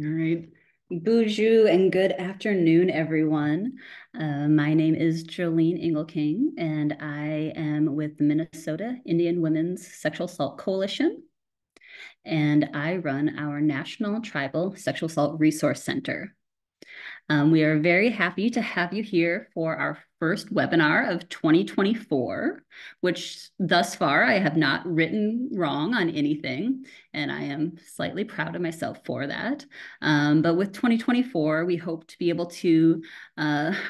All right. Bonjour and good afternoon, everyone. My name is Jolene Engelking, and I am with the Minnesota Indian Women's Sexual Assault Coalition, and I run our National Tribal Sexual Assault Resource Center. We are very happy to have you here for our first webinar of 2024, which thus far I have not written wrong on anything, and I am slightly proud of myself for that. But with 2024, we hope to be able to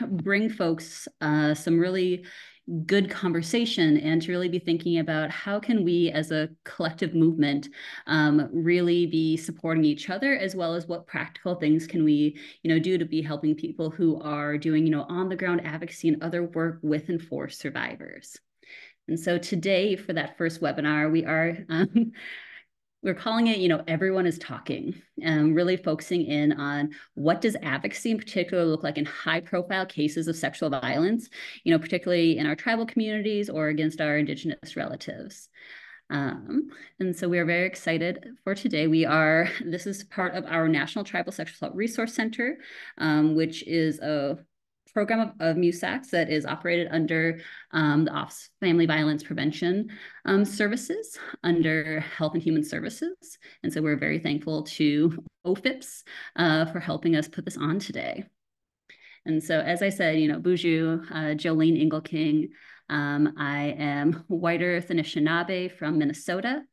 bring folks some really good conversation and to really be thinking about how can we as a collective movement really be supporting each other, as well as what practical things can we do to be helping people who are doing on the ground advocacy and other work with and for survivors. And so today for that first webinar, we're calling it, everyone is talking, really focusing in on what does advocacy in particular look like in high profile cases of sexual violence, particularly in our tribal communities or against our Indigenous relatives. And so we are very excited for today. This is part of our National Tribal Sexual Assault Resource Center, which is a program of MUSACs that is operated under the Office of Family Violence Prevention Services under Health and Human Services. And so we're very thankful to OFIPS for helping us put this on today. And so, as I said, Buju, Jolene Engelking, I am White Earth Anishinaabe from Minnesota.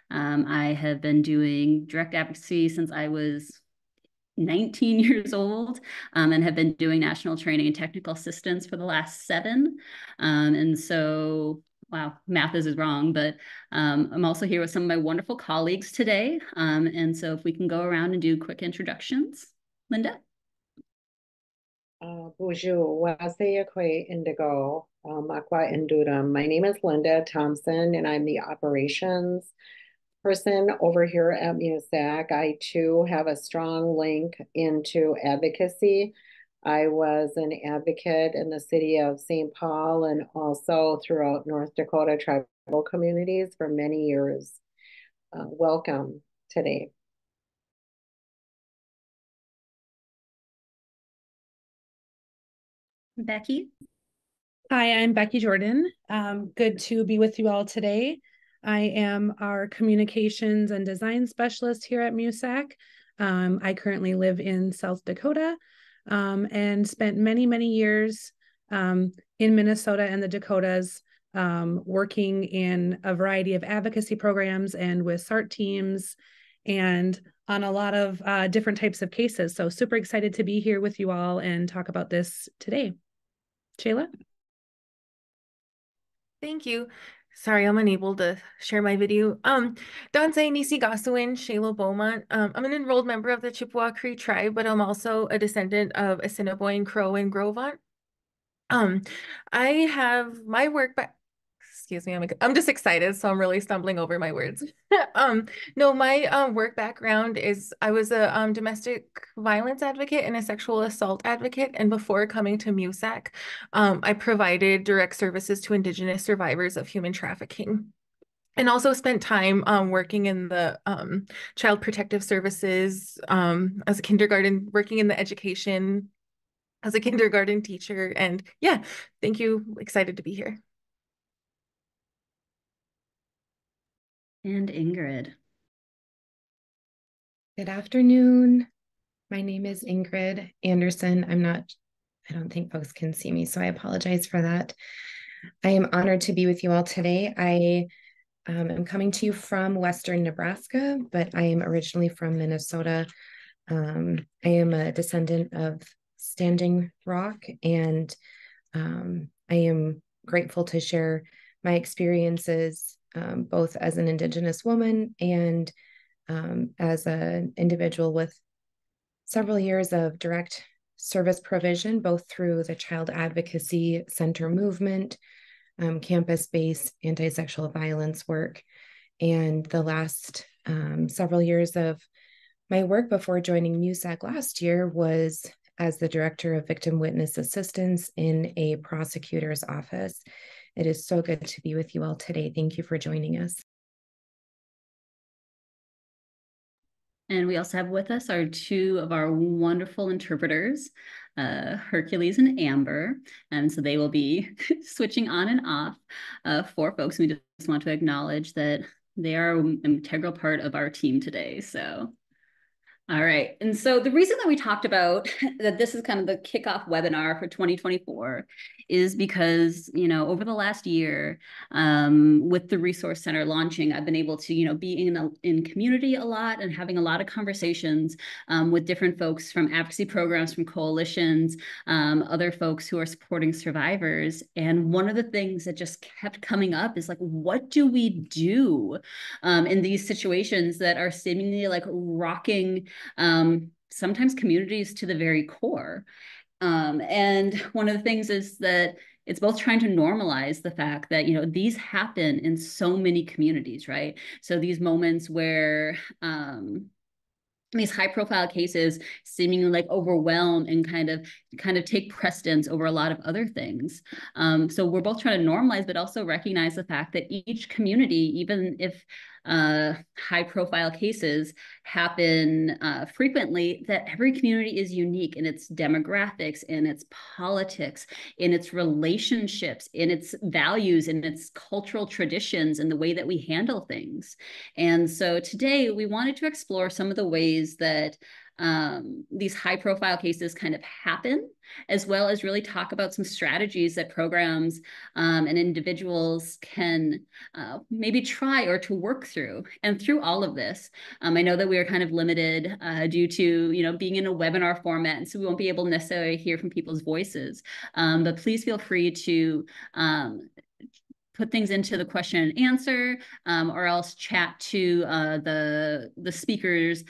I have been doing direct advocacy since I was 19 years old, and have been doing national training and technical assistance for the last 7. And so, wow, math is wrong, but I'm also here with some of my wonderful colleagues today. And so if we can go around and do quick introductions. Linda? Bonjour, Waseyakwe Indigo, Makwa Induram. My name is Linda Thompson, and I'm the operations person over here at MUSAC. I too have a strong link into advocacy. I was an advocate in the city of St. Paul and also throughout North Dakota tribal communities for many years. Welcome today. Becky? Hi, I'm Becky Jordan. Good to be with you all today. I am our communications and design specialist here at MUSAC. I currently live in South Dakota and spent many, many years in Minnesota and the Dakotas working in a variety of advocacy programs and with SART teams and on a lot of different types of cases. So super excited to be here with you all and talk about this today. Shayla? Thank you. Sorry, I'm unable to share my video. Danse Nisi Gasuin, Shayla Beaumont. I'm an enrolled member of the Chippewa Cree tribe, but I'm also a descendant of Assiniboine, Crow, and Grovant. I have my work, but excuse me, I'm just excited, so I'm really stumbling over my words. No, my work background is I was a domestic violence advocate and a sexual assault advocate, and before coming to MUSAC, I provided direct services to Indigenous survivors of human trafficking. And also spent time working in the child protective services as a kindergarten, working in the education as a kindergarten teacher. And yeah, thank you. Excited to be here. And Ingrid. Good afternoon. My name is Ingrid Anderson. I don't think folks can see me, so I apologize for that. I am honored to be with you all today. I am coming to you from Western Nebraska, but I am originally from Minnesota. I am a descendant of Standing Rock, and I am grateful to share my experiences both as an Indigenous woman and as an individual with several years of direct service provision, both through the Child Advocacy Center movement, campus-based anti-sexual violence work, and the last several years of my work before joining MUSAC last year was as the Director of Victim Witness Assistance in a prosecutor's office. It is so good to be with you all today. Thank you for joining us. And we also have with us our two of our wonderful interpreters, Hercules and Amber. And so they will be switching on and off for folks. We just want to acknowledge that they are an integral part of our team today. So all right. And so the reason that we talked about that this is kind of the kickoff webinar for 2024 is because, over the last year, with the Resource Center launching, I've been able to, be in community a lot and having a lot of conversations with different folks from advocacy programs, from coalitions, other folks who are supporting survivors. And one of the things that just kept coming up is like, what do we do in these situations that are seemingly like rocking sometimes communities to the very core. And one of the things is that it's both trying to normalize the fact that, these happen in so many communities, right? So these moments where these high profile cases seemingly like overwhelm and kind of take precedence over a lot of other things. So we're both trying to normalize, but also recognize the fact that each community, even if high profile cases happen frequently, that every community is unique in its demographics, in its politics, in its relationships, in its values, in its cultural traditions, and the way that we handle things. And so today we wanted to explore some of the ways that these high profile cases kind of happen, as well as really talk about some strategies that programs and individuals can maybe try or to work through. And through all of this, I know that we are kind of limited due to, being in a webinar format, and so we won't be able to necessarily hear from people's voices. But please feel free to put things into the question and answer, or else chat to the speakers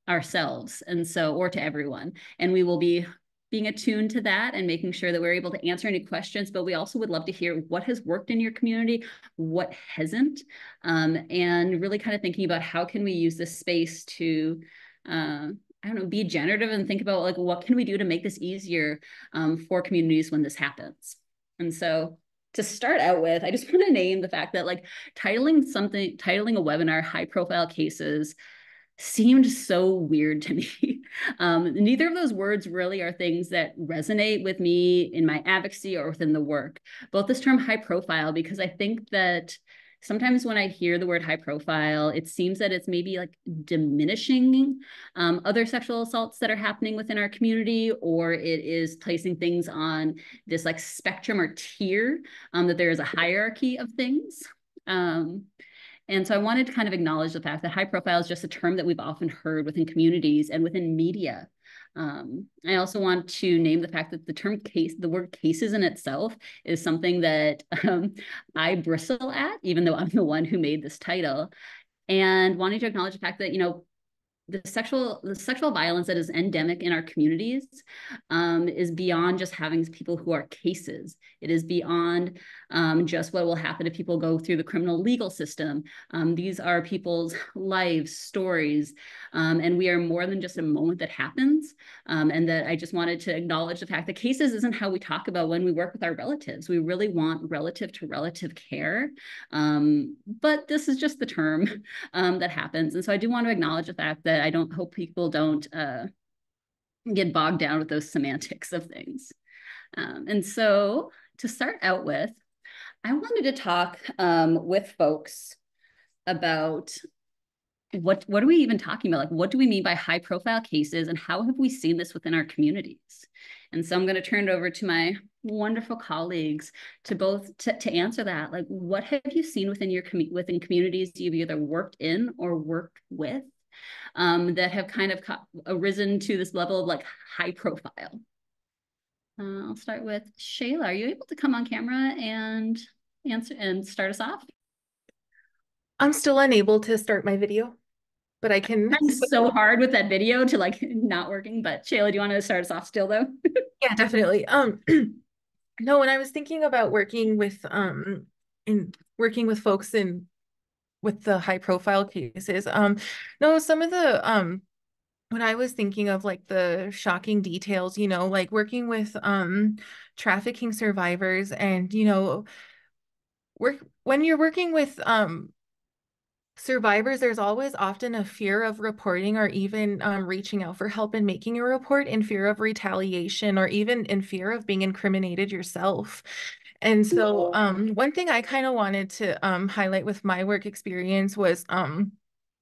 ourselves, and so, or to everyone. And we will be being attuned to that and making sure that we're able to answer any questions, but we also would love to hear what has worked in your community, what hasn't, and really kind of thinking about how can we use this space to I don't know, be generative and think about like, what can we do to make this easier for communities when this happens. And so to start out with, I just want to name the fact that like titling a webinar high profile cases seemed so weird to me. Neither of those words really are things that resonate with me in my advocacy or within the work. Both this term high profile, because I think that sometimes when I hear the word high profile, it seems that it's maybe like diminishing other sexual assaults that are happening within our community, or it is placing things on this like spectrum or tier, that there is a hierarchy of things. And so I wanted to kind of acknowledge the fact that high profile is just a term that we've often heard within communities and within media. I also want to name the fact that the word cases in itself is something that I bristle at, even though I'm the one who made this title. And wanting to acknowledge the fact that, the sexual violence that is endemic in our communities is beyond just having people who are cases. It is beyond just what will happen if people go through the criminal legal system. These are people's lives, stories, and we are more than just a moment that happens. And that I just wanted to acknowledge the fact that cases isn't how we talk about when we work with our relatives. We really want relative to relative care, but this is just the term that happens. And so I do want to acknowledge the fact that I don't hope people don't get bogged down with those semantics of things. And so to start out with, I wanted to talk with folks about what are we even talking about? Like, what do we mean by high profile cases, and how have we seen this within our communities? And so I'm going to turn it over to my wonderful colleagues to answer that. Like, what have you seen within within communities you've either worked in or worked with that have kind of arisen to this level of like high profile? I'll start with Shayla. Are you able to come on camera and answer and start us off? I'm still unable to start my video, but I can. It's so hard with that video to like not working, but Shayla, do you want to start us off still though? Yeah, definitely. No, when I was thinking about working with folks with the high profile cases, no, some of the when I was thinking of like the shocking details, like working with trafficking survivors, and when you're working with survivors, there's always often a fear of reporting or even reaching out for help and making a report in fear of retaliation or even in fear of being incriminated yourself. And so one thing I kind of wanted to highlight with my work experience was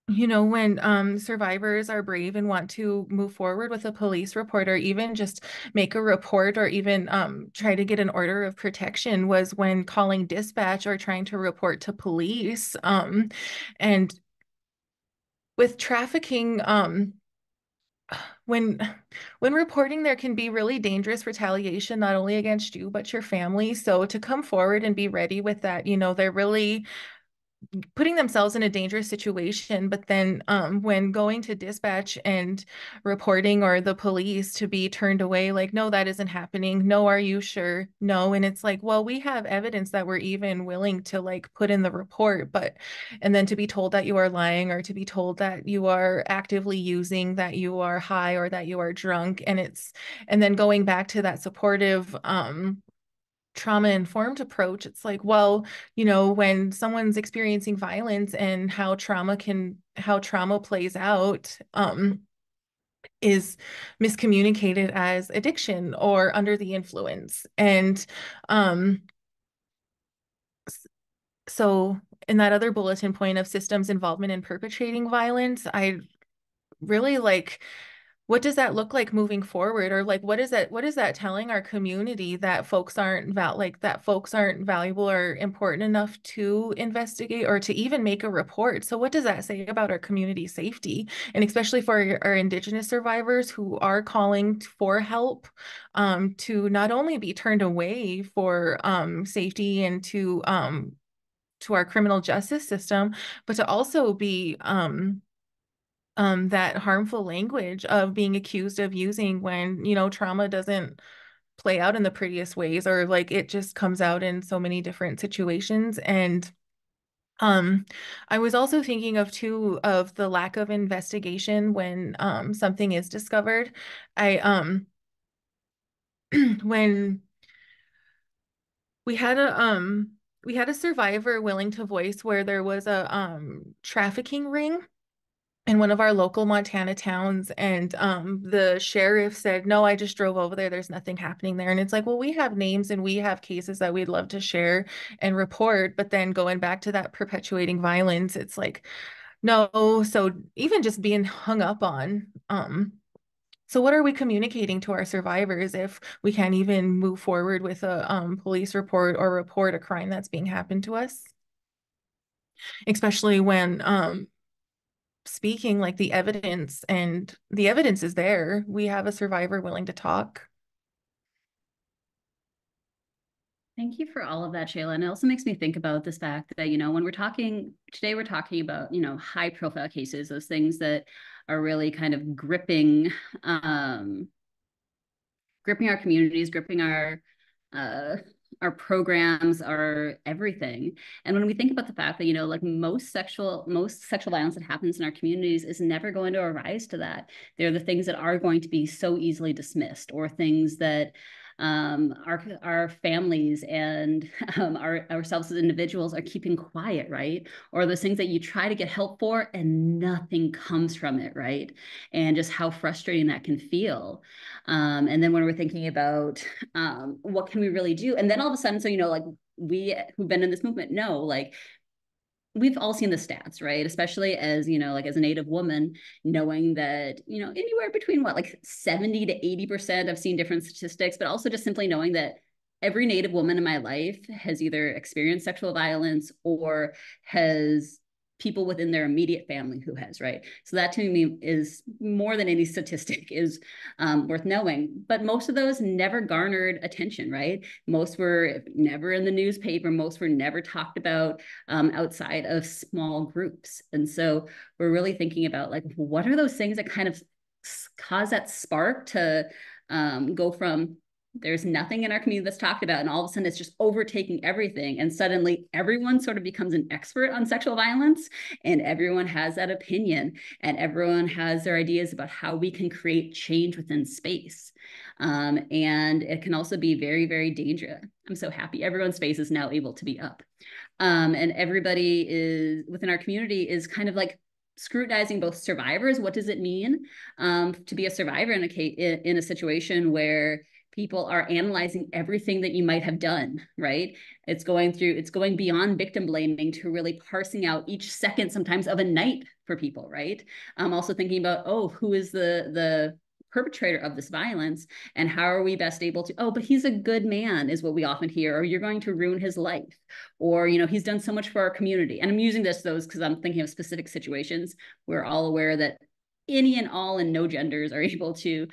you know, when survivors are brave and want to move forward with a police report or even just make a report or even try to get an order of protection was when calling dispatch or trying to report to police. And with trafficking, when reporting, there can be really dangerous retaliation, not only against you, but your family. So to come forward and be ready with that, you know, they're really putting themselves in a dangerous situation. But then when going to dispatch and reporting or the police, to be turned away like, no, that isn't happening. No, are you sure? No. And it's like, well, we have evidence that we're even willing to like put in the report, but and then to be told that you are lying or to be told that you are actively using, that you are high or that you are drunk. And then going back to that supportive trauma-informed approach, it's like, well, you know, when someone's experiencing violence and how trauma plays out is miscommunicated as addiction or under the influence. And so in that other bulletin point of systems involvement in perpetrating violence, I really like, what does that look like moving forward? Or like, what is that telling our community, that folks aren't valuable or important enough to investigate or to even make a report? So what does that say about our community safety? And especially for our Indigenous survivors who are calling for help, to not only be turned away for safety and to our criminal justice system, but to also be that harmful language of being accused of using when, you know, trauma doesn't play out in the prettiest ways, or like it just comes out in so many different situations. And I was also thinking of too of the lack of investigation when something is discovered. I when we had a survivor willing to voice where there was a trafficking ring in one of our local Montana towns, and the sheriff said, no, I just drove over there, there's nothing happening there. And it's like, well, we have names and we have cases that we'd love to share and report, but then going back to that perpetuating violence, it's like, no. So even just being hung up on, so what are we communicating to our survivors if we can't even move forward with a police report or report a crime that's being happened to us? Especially when speaking, like the evidence is there. We have a survivor willing to talk. Thank you for all of that, Shayla. And it also makes me think about this fact that, you know, when we're talking today, we're talking about, you know, high profile cases, those things that are really kind of gripping our communities, gripping our programs, our everything. And when we think about the fact that, you know, like most sexual violence that happens in our communities is never going to arise to that. They're the things that are going to be so easily dismissed, or things that our families and ourselves as individuals are keeping quiet, right? Or those things that you try to get help for and nothing comes from it, right? And just how frustrating that can feel. And then when we're thinking about what can we really do, and then all of a sudden, so, you know, like we who've been in this movement know, like we've all seen the stats, right? Especially as, you know, like as a Native woman, knowing that, you know, anywhere between like 70 to 80%, I've seen different statistics, but also just simply knowing that every Native woman in my life has either experienced sexual violence or has people within their immediate family who has, right? So that to me is more than any statistic is worth knowing. But most of those never garnered attention, right? Most were never in the newspaper. Most were never talked about outside of small groups. And so we're really thinking about like, what are those things that kind of cause that spark to go from there's nothing in our community that's talked about, and all of a sudden it's just overtaking everything, and suddenly everyone sort of becomes an expert on sexual violence, and everyone has that opinion, and everyone has their ideas about how we can create change within space. And it can also be very, very dangerous. I'm so happy everyone's face is now able to be up. And everybody is within our community is kind of like scrutinizing both survivors. What does it mean to be a survivor in a situation where people are analyzing everything that you might have done, right? It's going beyond victim blaming to really parsing out each second sometimes of a night for people, right? Also thinking about, oh, who is the perpetrator of this violence, and how are we best able to, oh, but he's a good man, is what we often hear, or you're going to ruin his life, or, you know, he's done so much for our community. And I'm using those because I'm thinking of specific situations. We're all aware that any and all and no genders are able to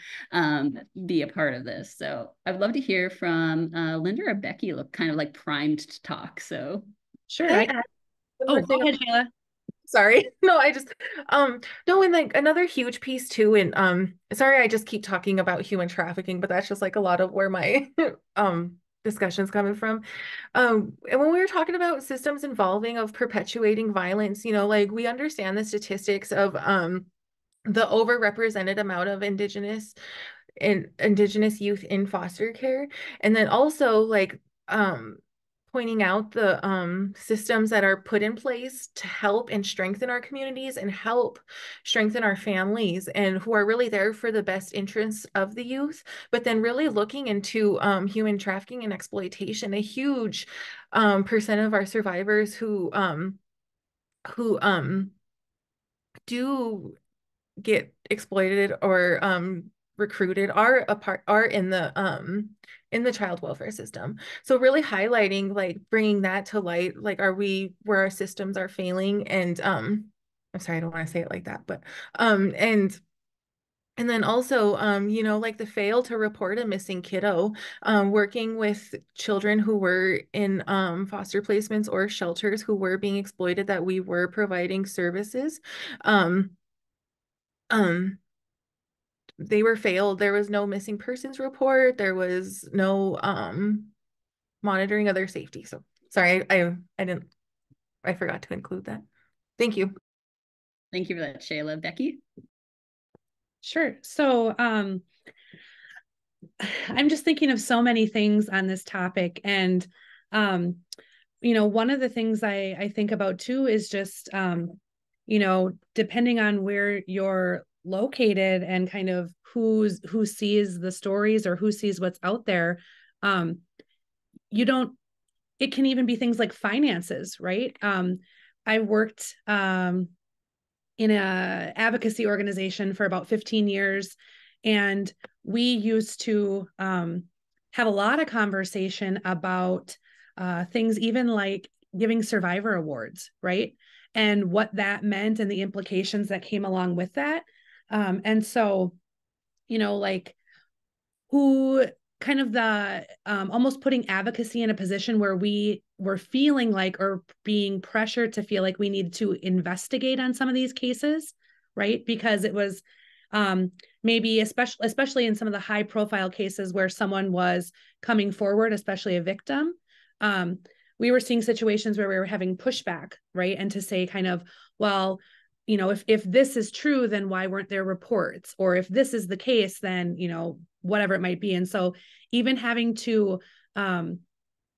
be a part of this. So I'd love to hear from Linda or Becky. Look kind of like primed to talk. So Sure. Can I I, add oh, one more go thing? ahead, Shayla. Sorry. No, I just no, and like another huge piece too, and sorry I just keep talking about human trafficking, but that's just like a lot of where my discussion's coming from. And when we were talking about systems involving of perpetuating violence, you know, like we understand the statistics of the overrepresented amount of indigenous youth in foster care, and then also like pointing out the systems that are put in place to help and strengthen our communities and help strengthen our families, and who are really there for the best interests of the youth, but then really looking into human trafficking and exploitation. A huge percent of our survivors who do get exploited or recruited are in the child welfare system. So really highlighting, like bringing that to light, like where our systems are failing, and I'm sorry, I don't want to say it like that, but and then also, you know, like the fail to report a missing kiddo, working with children who were in foster placements or shelters who were being exploited, that we were providing services. They were failed. There was no missing persons report. There was no monitoring of their safety. So sorry, I forgot to include that. Thank you. thank you for that, Shayla. Becky? Sure. So I'm just thinking of so many things on this topic. And you know, one of the things I think about too is just you know, depending on where you're located and kind of who sees the stories or who sees what's out there, you don't, it can even be things like finances, right? I worked in a advocacy organization for about 15 years, and we used to have a lot of conversation about things even like giving survivor awards, right? And what that meant and the implications that came along with that. And so, you know, like who kind of the almost putting advocacy in a position where we were feeling like, or being pressured to feel like we needed to investigate on some of these cases, right? Because it was maybe especially in some of the high profile cases where someone was coming forward, especially a victim, we were seeing situations where we were having pushback, right? And to say kind of, well, you know, if this is true, then why weren't there reports? Or if this is the case, then, you know, whatever it might be. And so even having to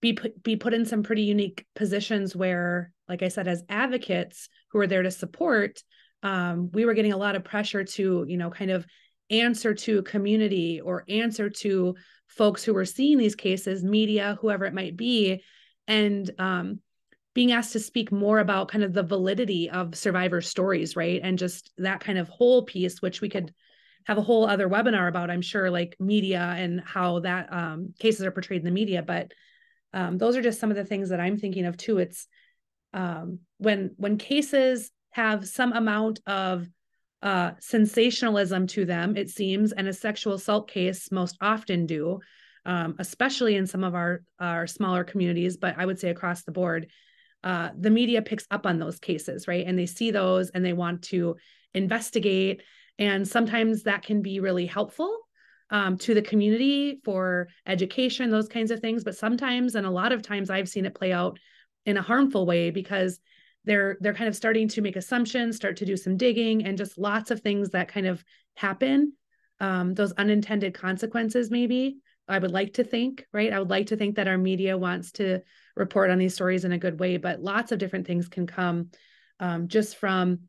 be put in some pretty unique positions where, like I said, as advocates who are there to support, we were getting a lot of pressure to, you know, kind of answer to community or answer to folks who were seeing these cases, media, whoever it might be, and being asked to speak more about kind of the validity of survivor stories, right? And just that kind of whole piece, which we could have a whole other webinar about, I'm sure, like media and how that cases are portrayed in the media. But those are just some of the things that I'm thinking of too. It's when cases have some amount of sensationalism to them, it seems, and a sexual assault case most often do, especially in some of our smaller communities, but I would say across the board, the media picks up on those cases, right? And they see those and they want to investigate. And sometimes that can be really helpful to the community for education, those kinds of things. But sometimes, and a lot of times, I've seen it play out in a harmful way, because they're kind of starting to make assumptions, start to do some digging, and just lots of things that kind of happen, those unintended consequences maybe I would like to think, right? I would like to think that our media wants to report on these stories in a good way, but lots of different things can come just from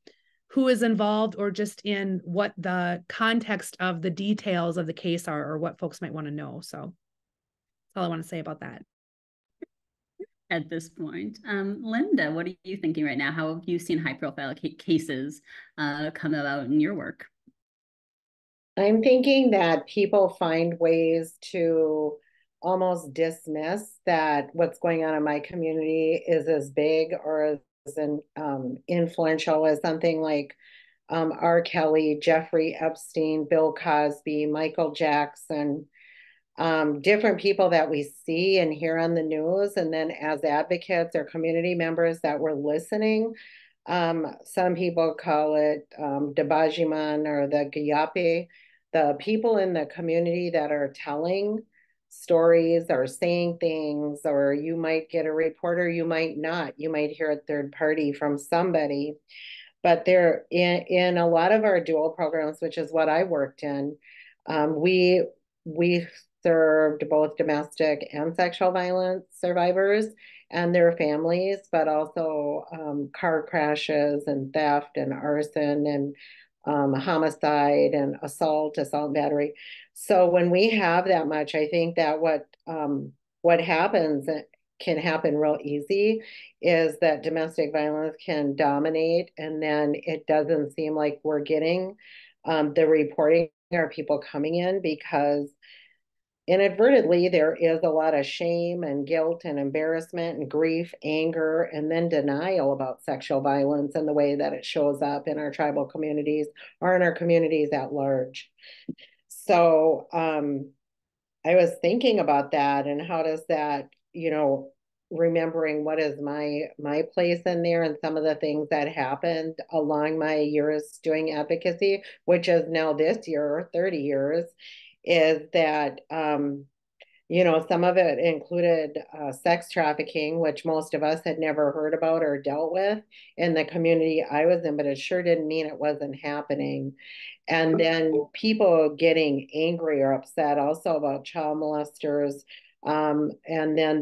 who is involved or just in what the context of the details of the case are or what folks might want to know. So that's all I want to say about that. At this point, Linda, what are you thinking right now? How have you seen high-profile cases come about in your work? I'm thinking that people find ways to almost dismiss that what's going on in my community is as big or as influential as something like R. Kelly, Jeffrey Epstein, Bill Cosby, Michael Jackson, different people that we see and hear on the news. And then as advocates or community members that we're listening, some people call it Debajiman or the Giyape, the people in the community that are telling stories or saying things, or you might get a reporter, you might not, you might hear a third party from somebody. But there in a lot of our dual programs, which is what I worked in, we served both domestic and sexual violence survivors and their families, but also car crashes and theft and arson and homicide and assault and battery. So when we have that much, I think that what happens can happen real easy is that domestic violence can dominate, and then it doesn't seem like we're getting the reporting or people coming in because inadvertently there is a lot of shame and guilt and embarrassment and grief, anger, and then denial about sexual violence and the way that it shows up in our tribal communities or in our communities at large. So I was thinking about that and how does that, remembering what is my place in there and some of the things that happened along my years doing advocacy, which is now this year, 30 years, is that some of it included sex trafficking, which most of us had never heard about or dealt with in the community I was in, but it sure didn't mean it wasn't happening. And then people getting angry or upset also about child molesters, and then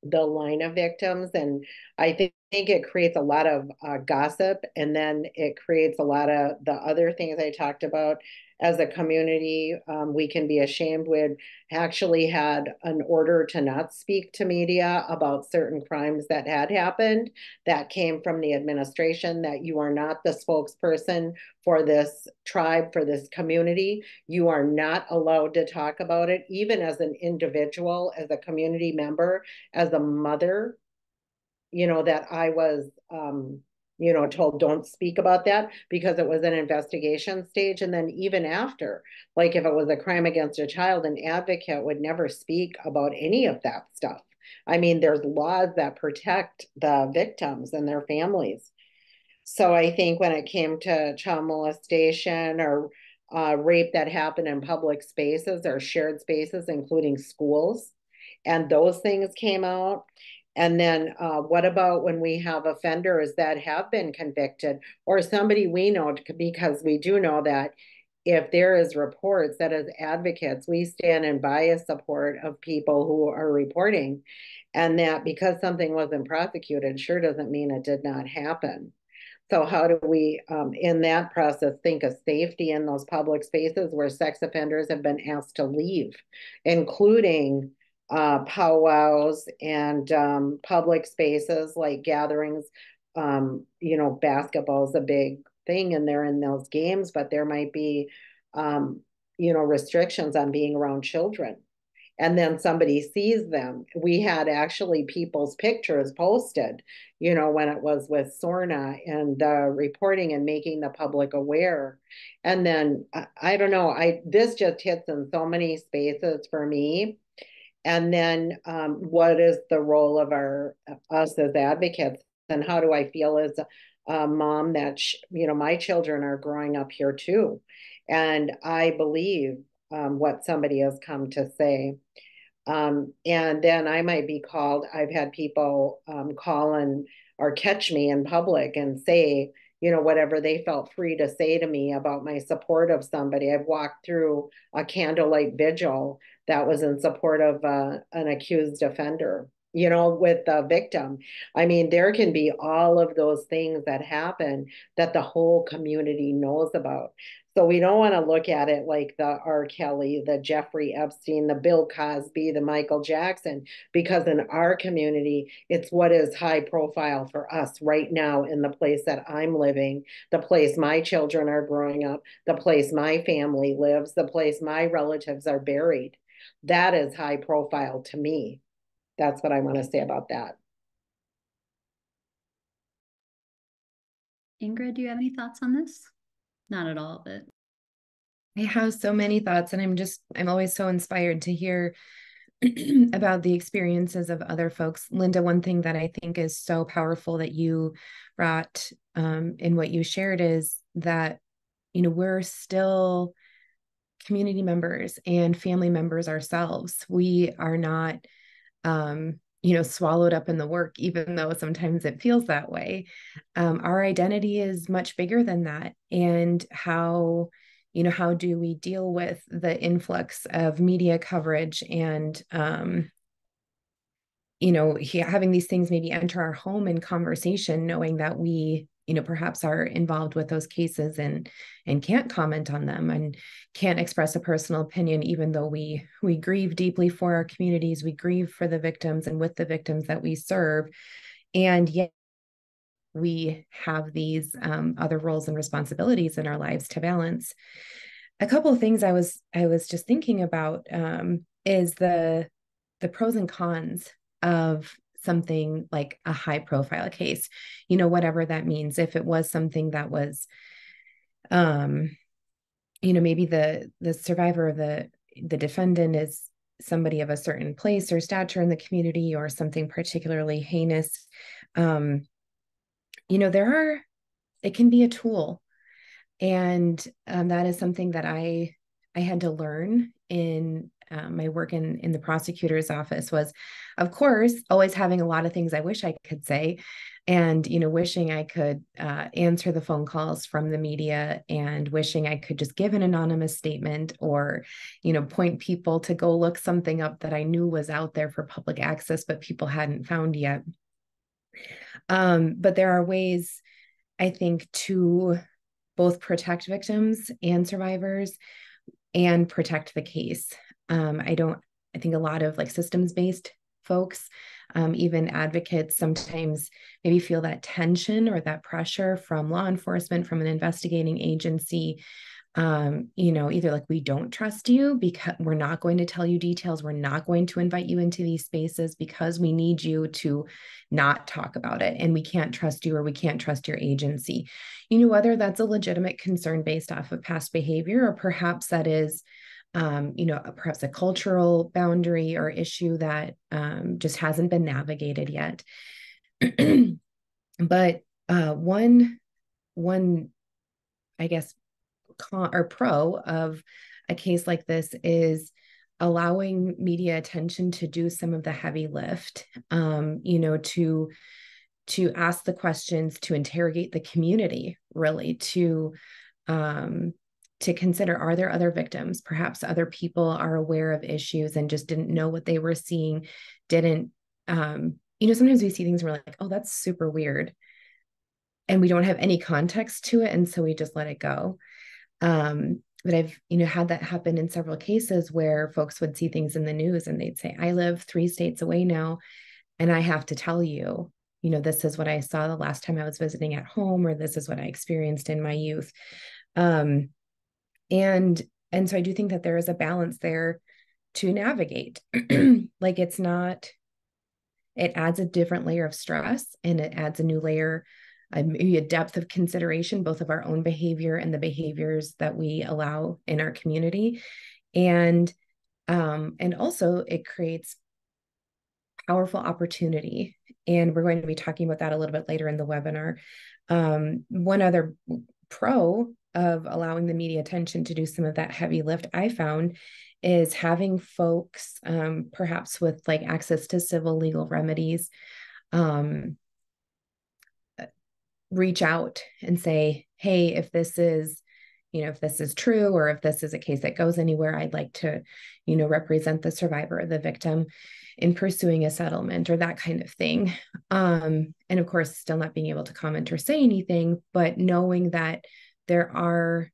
the line of victims. And I think it creates a lot of gossip, and then it creates a lot of the other things I talked about. As a community, we can be ashamed. We'd actually had an order to not speak to media about certain crimes that had happened that came from the administration, that you are not the spokesperson for this tribe, for this community. You are not allowed to talk about it, even as an individual, as a community member, as a mother, that I was, told don't speak about that because it was an investigation stage. And then even after, like if it was a crime against a child, an advocate would never speak about any of that stuff. I mean, there's laws that protect the victims and their families. So I think when it came to child molestation or rape that happened in public spaces or shared spaces, including schools, and those things came out. And then what about when we have offenders that have been convicted or somebody we know, because we do know that if there is reports that as advocates, we stand in bias support of people who are reporting, and that because something wasn't prosecuted sure doesn't mean it did not happen. So how do we, in that process, think of safety in those public spaces where sex offenders have been asked to leave, including powwows and public spaces like gatherings. Basketball is a big thing and they're in those games, but there might be, restrictions on being around children. And then somebody sees them. We had actually people's pictures posted, when it was with SORNA and the reporting and making the public aware. And then I don't know, this just hits in so many spaces for me. And then what is the role of us as advocates, and how do I feel as a mom that my children are growing up here too, and I believe what somebody has come to say. And then I might be called, I've had people call or catch me in public and say, whatever they felt free to say to me about my support of somebody. I've walked through a candlelight vigil that was in support of an accused offender, with the victim. I mean, there can be all of those things that happen that the whole community knows about. So we don't want to look at it like the R. Kelly, the Jeffrey Epstein, the Bill Cosby, the Michael Jackson, because in our community, it's what is high profile for us right now in the place that I'm living, the place my children are growing up, the place my family lives, the place my relatives are buried. That is high profile to me. That's what I want to say about that. Ingrid, do you have any thoughts on this? Not at all, but I have so many thoughts, and I'm always so inspired to hear about the experiences of other folks. Linda, one thing that I think is so powerful that you brought in what you shared is that, we're still community members and family members ourselves. We are not, swallowed up in the work, even though sometimes it feels that way. Our identity is much bigger than that. And how do we deal with the influx of media coverage and, having these things maybe enter our home in conversation, knowing that we, perhaps are involved with those cases and can't comment on them and can't express a personal opinion, even though we grieve deeply for our communities, we grieve for the victims and with the victims that we serve. And yet we have these other roles and responsibilities in our lives to balance. A couple of things I was just thinking about is the pros and cons of something like a high profile case, whatever that means. If it was something that was, maybe the survivor, the defendant is somebody of a certain place or stature in the community or something particularly heinous, it can be a tool. And that is something that I had to learn in my work in the prosecutor's office was, of course, always having a lot of things I wish I could say and, wishing I could answer the phone calls from the media and wishing I could just give an anonymous statement or, point people to go look something up that I knew was out there for public access, but people hadn't found yet. But there are ways, I think, to both protect victims and survivors and protect the case. I think a lot of like systems-based folks, even advocates, sometimes maybe feel that tension or that pressure from law enforcement, from an investigating agency, either like, we don't trust you because we're not going to tell you details. We're not going to invite you into these spaces because we need you to not talk about it. And we can't trust you, or we can't trust your agency. Whether that's a legitimate concern based off of past behavior, or perhaps that is, perhaps a cultural boundary or issue that just hasn't been navigated yet. But one, I guess, con or pro of a case like this is allowing media attention to do some of the heavy lift, to ask the questions, to interrogate the community, really, to consider, are there other victims? Perhaps other people are aware of issues and just didn't know what they were seeing, sometimes we see things and we're like, oh, that's super weird. And we don't have any context to it. And so we just let it go. But I've, had that happen in several cases where folks would see things in the news and they'd say, I live 3 states away now, and I have to tell you, this is what I saw the last time I was visiting at home, or this is what I experienced in my youth. And so I do think that there is a balance there to navigate. Like, it adds a different layer of stress, and it adds a new layer, maybe a depth of consideration, both of our own behavior and the behaviors that we allow in our community. And also it creates powerful opportunity. And we're going to be talking about that a little bit later in the webinar. One other pro of allowing the media attention to do some of that heavy lift I found is having folks, perhaps with like access to civil legal remedies, reach out and say, hey, if this is, if this is true, or if this is a case that goes anywhere, I'd like to, represent the survivor or the victim in pursuing a settlement or that kind of thing. And of course, still not being able to comment or say anything, but knowing that there are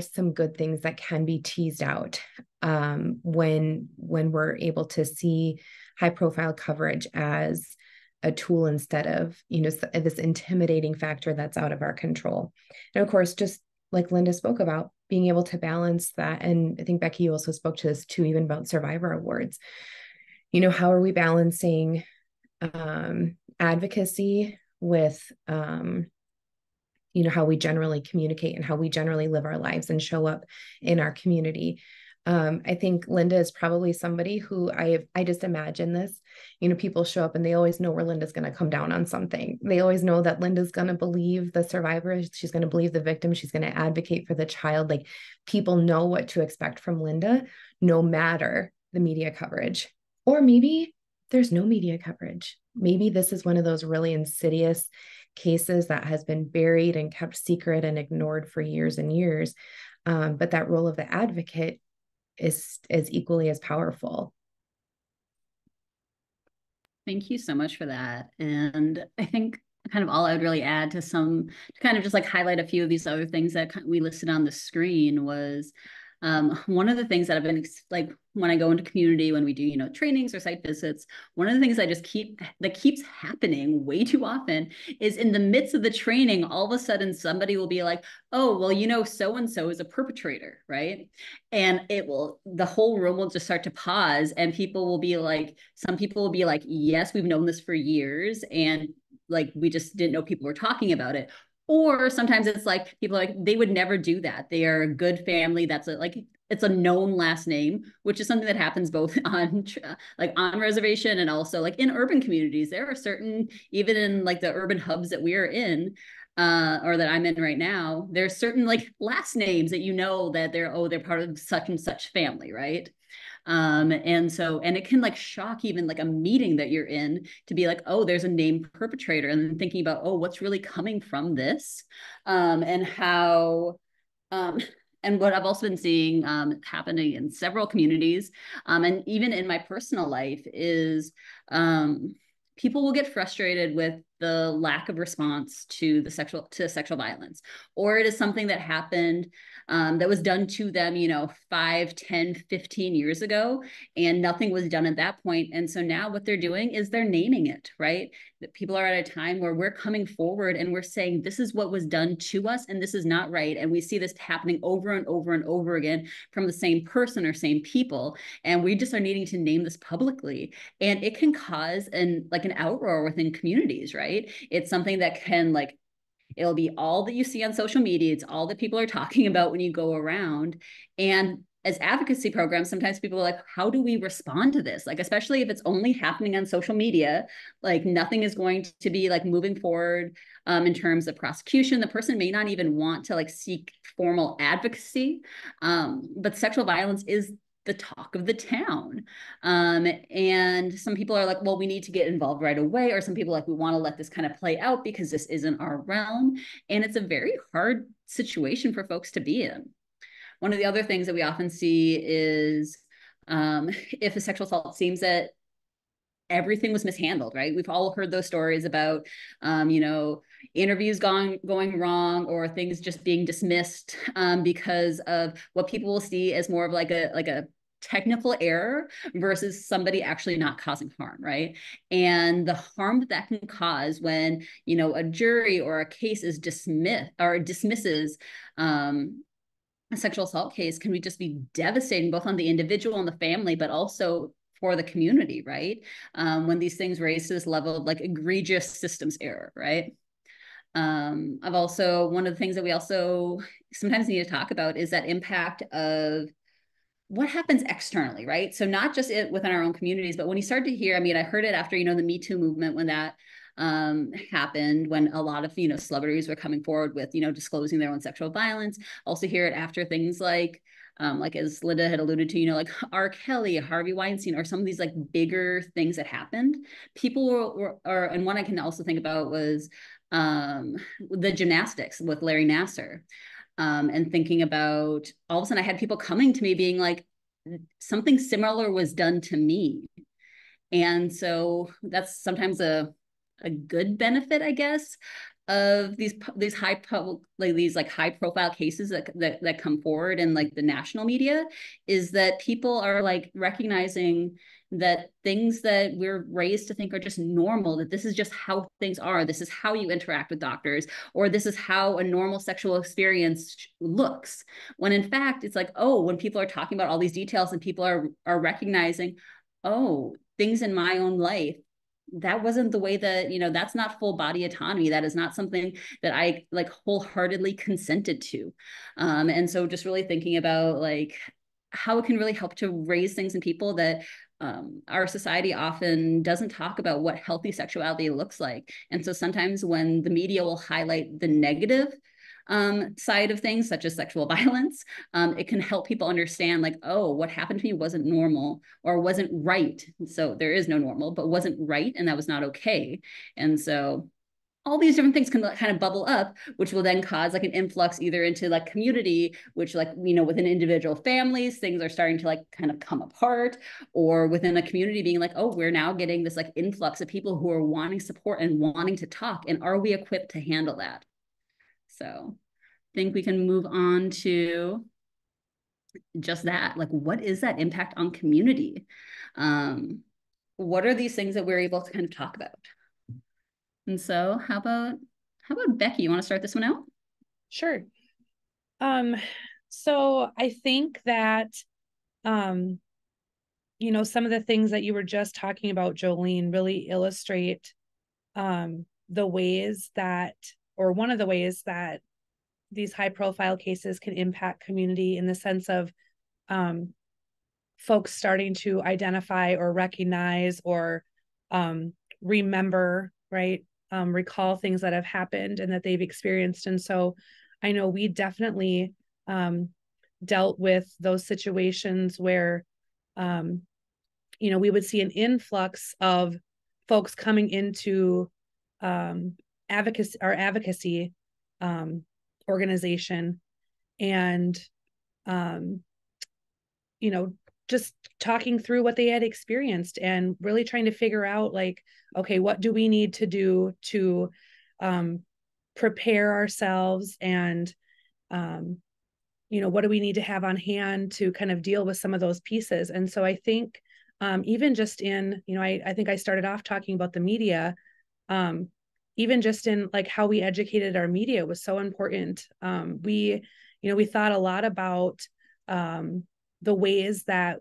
some good things that can be teased out when we're able to see high profile coverage as a tool instead of, this intimidating factor that's out of our control. And of course, just like Linda spoke about, being able to balance that. And I think Becky also spoke to this too, even about survivor awards. How are we balancing advocacy with, how we generally communicate and how we generally live our lives and show up in our community. I think Linda is probably somebody who I just imagine this, people show up and they always know where Linda's going to come down on something. They always know that Linda's going to believe the survivor. She's going to believe the victim. She's going to advocate for the child. Like, people know what to expect from Linda, no matter the media coverage. Or maybe there's no media coverage. Maybe this is one of those really insidious cases that has been buried and kept secret and ignored for years and years. But that role of the advocate is equally as powerful. Thank you so much for that. And I think kind of all I would really add to kind of just like highlight a few of these other things that we listed on the screen was one of the things that I've been like when I go into community, when we do, trainings or site visits, one of the things that keeps happening way too often is in the midst of the training, all of a sudden somebody will be like, oh, well, so-and-so is a perpetrator, right? And the whole room will just start to pause, and some people will be like, yes, we've known this for years. And like, we just didn't know people were talking about it. Or sometimes it's like people are like, they would never do that. They are a good family. It's a known last name, which is something that happens both on reservation and also like in urban communities. There are certain, even in like the urban hubs that we are in, or that I'm in right now, there's certain like last names that that they're part of such and such family, right? And it can like shock even like a meeting that you're in to be like, oh, there's a named perpetrator, and then thinking about, oh, what's really coming from this, and how, and what I've also been seeing happening in several communities, and even in my personal life is people will get frustrated with the lack of response to sexual violence, or it is something that happened that was done to them, 5, 10, 15 years ago, and nothing was done at that point. And so now what they're doing is they're naming it, right? That people are at a time where we're coming forward and we're saying, this is what was done to us, and this is not right. And we see this happening over and over and over again from the same person or same people. And we just are needing to name this publicly. And it can cause an outroar within communities, right? It's something that can it'll be all that you see on social media. It's all that people are talking about when you go around. And as advocacy programs, sometimes people are like, how do we respond to this? Like, especially if it's only happening on social media, like nothing is going to be like moving forward in terms of prosecution. The person may not even want to like seek formal advocacy, but sexual violence is the talk of the town. And some people are like, well, we need to get involved right away. Or some people are like, we want to let this kind of play out because this isn't our realm. And it's a very hard situation for folks to be in. One of the other things that we often see is if a sexual assault seems that everything was mishandled, right? We've all heard those stories about, interviews going wrong, or things just being dismissed because of what people will see as more of like a technical error versus somebody actually not causing harm, right? And the harm that can cause when, a jury or a case is dismisses a sexual assault case can just be devastating, both on the individual and the family, but also for the community, right? When these things raise to this level of like egregious systems error, right? One of the things that we also sometimes need to talk about is that impact of what happens externally, right? So not just within our own communities, but when you start to hear, I heard it after, the Me Too movement, when that happened, when a lot of, celebrities were coming forward with, disclosing their own sexual violence. Also hear it after things like like as Linda had alluded to, like R. Kelly, Harvey Weinstein, or some of these like bigger things that happened, people and one I can also think about was the gymnastics with Larry Nassar, and thinking about all of a sudden I had people coming to me being like, something similar was done to me. And so that's sometimes a good benefit, I guess, of these high profile cases that come forward in like the national media, is that people are like recognizing that things that we're raised to think are just normal, that this is just how things are, this is how you interact with doctors, or this is how a normal sexual experience looks, when in fact it's like, oh, when people are talking about all these details and people are recognizing, oh, things in my own life, that wasn't the way that, that's not full body autonomy. That is not something that I like wholeheartedly consented to. And so just really thinking about like how it can really help to raise things in people that our society often doesn't talk about what healthy sexuality looks like. And so sometimes when the media will highlight the negative side of things, such as sexual violence, it can help people understand like, oh, what happened to me wasn't normal or wasn't right. So there is no normal, but wasn't right. And that was not okay. And so all these different things can kind of bubble up, which will then cause like an influx either into like community, which like, within individual families, things are starting to like kind of come apart, or within a community being like, oh, we're now getting this like influx of people who are wanting support and wanting to talk. And are we equipped to handle that? So I think we can move on to just that. Like, what is that impact on community? What are these things that we're able to kind of talk about? And so how about Becky? You want to start this one out? Sure. So I think that, some of the things that you were just talking about, Jolene, really illustrate the ways that, or one of the ways that these high profile cases can impact community, in the sense of folks starting to identify or recognize or remember, right? Recall things that have happened and that they've experienced. And so I know we definitely dealt with those situations where, we would see an influx of folks coming into advocacy organization, and just talking through what they had experienced and really trying to figure out like, okay, what do we need to do to prepare ourselves, and what do we need to have on hand to kind of deal with some of those pieces. And so I think even just in, I think I started off talking about the media, even just in like how we educated our media was so important. We thought a lot about the ways that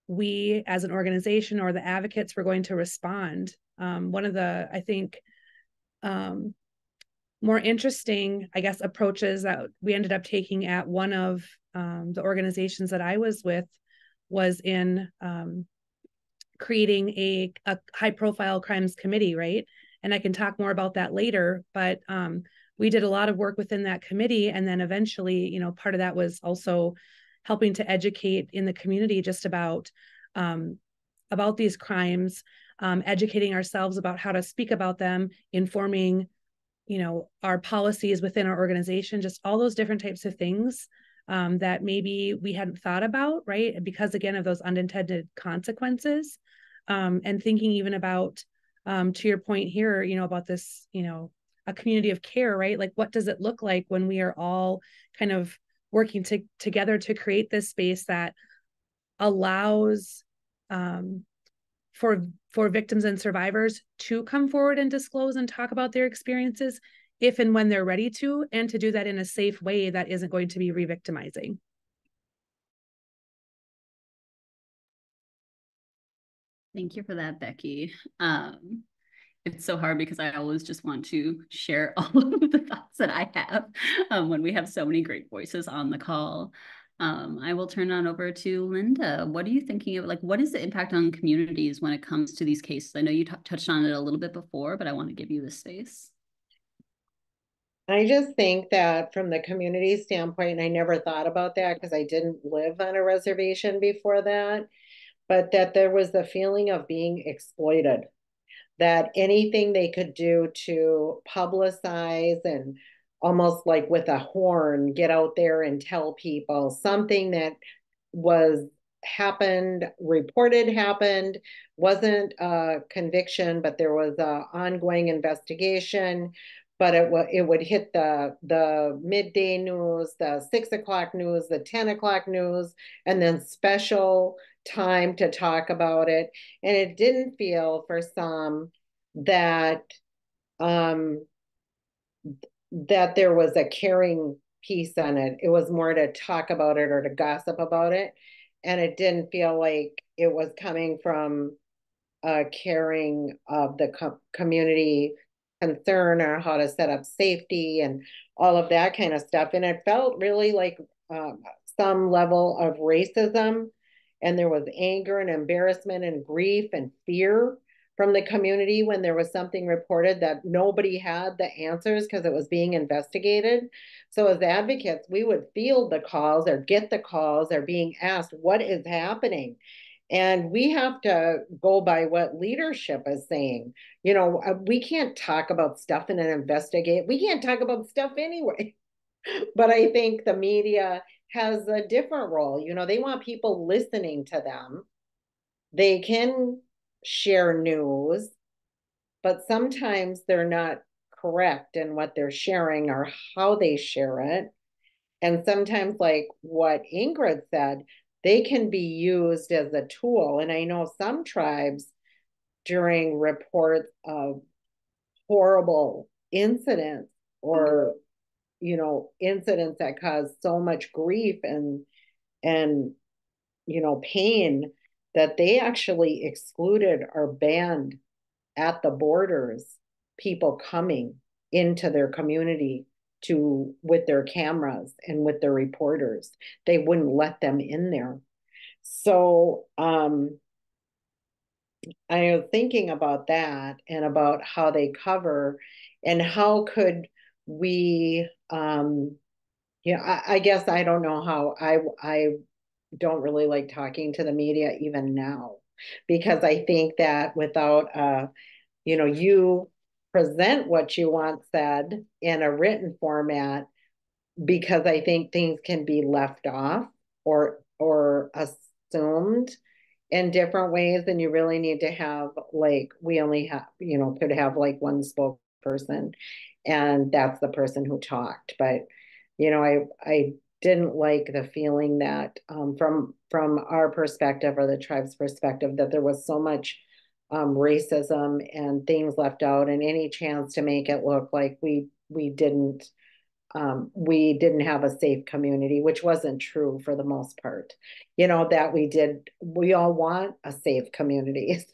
we as an organization or the advocates were going to respond. One of the, I think, more interesting, I guess, approaches that we ended up taking at one of the organizations that I was with was in creating a high profile crimes committee, right? And I can talk more about that later, but we did a lot of work within that committee. And then eventually, part of that was also helping to educate in the community just about these crimes, educating ourselves about how to speak about them, informing, our policies within our organization, just all those different types of things that maybe we hadn't thought about, right? Because again, of those unintended consequences, and thinking even about, to your point here, about this, a community of care, right? Like, what does it look like when we are all kind of working together to create this space that allows for victims and survivors to come forward and disclose and talk about their experiences if and when they're ready to, and to do that in a safe way that isn't going to be re-victimizing. Thank you for that, Becky. It's so hard because I always just want to share all of the thoughts that I have when we have so many great voices on the call. I will turn on over to Linda. What are you thinking of? Like, what is the impact on communities when it comes to these cases? I know you touched on it a little bit before, but I want to give you the space. I just think that from the community standpoint, and I never thought about that because I didn't live on a reservation before that, but that there was the feeling of being exploited, that anything they could do to publicize and almost like with a horn, get out there and tell people something that was reported happened, wasn't a conviction, but there was a ongoing investigation. But it would hit the midday news, the 6 o'clock news, the 10 o'clock news, and then special time to talk about it. And it didn't feel for some that um that there was a caring piece on it. It was more to talk about it or to gossip about it. And it didn't feel like it was coming from a caring of the community concern or how to set up safety and all of that kind of stuff. And it felt really like some level of racism. And there was anger and embarrassment and grief and fear from the community when there was something reported that nobody had the answers because it was being investigated. So as advocates, we would field the calls or get the calls or being asked, what is happening? And we have to go by what leadership is saying. We can't talk about stuff in an investigate. We can't talk about stuff anyway. But I think the media has a different role. They want people listening to them. They can share news, but sometimes they're not correct in what they're sharing or how they share it. And sometimes, like what Ingrid said, they can be used as a tool. And I know some tribes during reports of horrible incidents or incidents that cause so much grief and pain that they actually excluded or banned at the borders people coming into their community with their cameras and with their reporters. They wouldn't let them in there. So I was thinking about that and about how they cover and how could we I guess I don't know how I don't really like talking to the media even now, because I think that without you present what you want said in a written format, because I think things can be left off or assumed in different ways, and you really need to have, like, we only have, could have like one spokesperson, and that's the person who talked. But I didn't like the feeling that from our perspective or the tribe's perspective that there was so much racism and things left out, and any chance to make it look like we didn't have a safe community, which wasn't true for the most part. That we all want a safe community.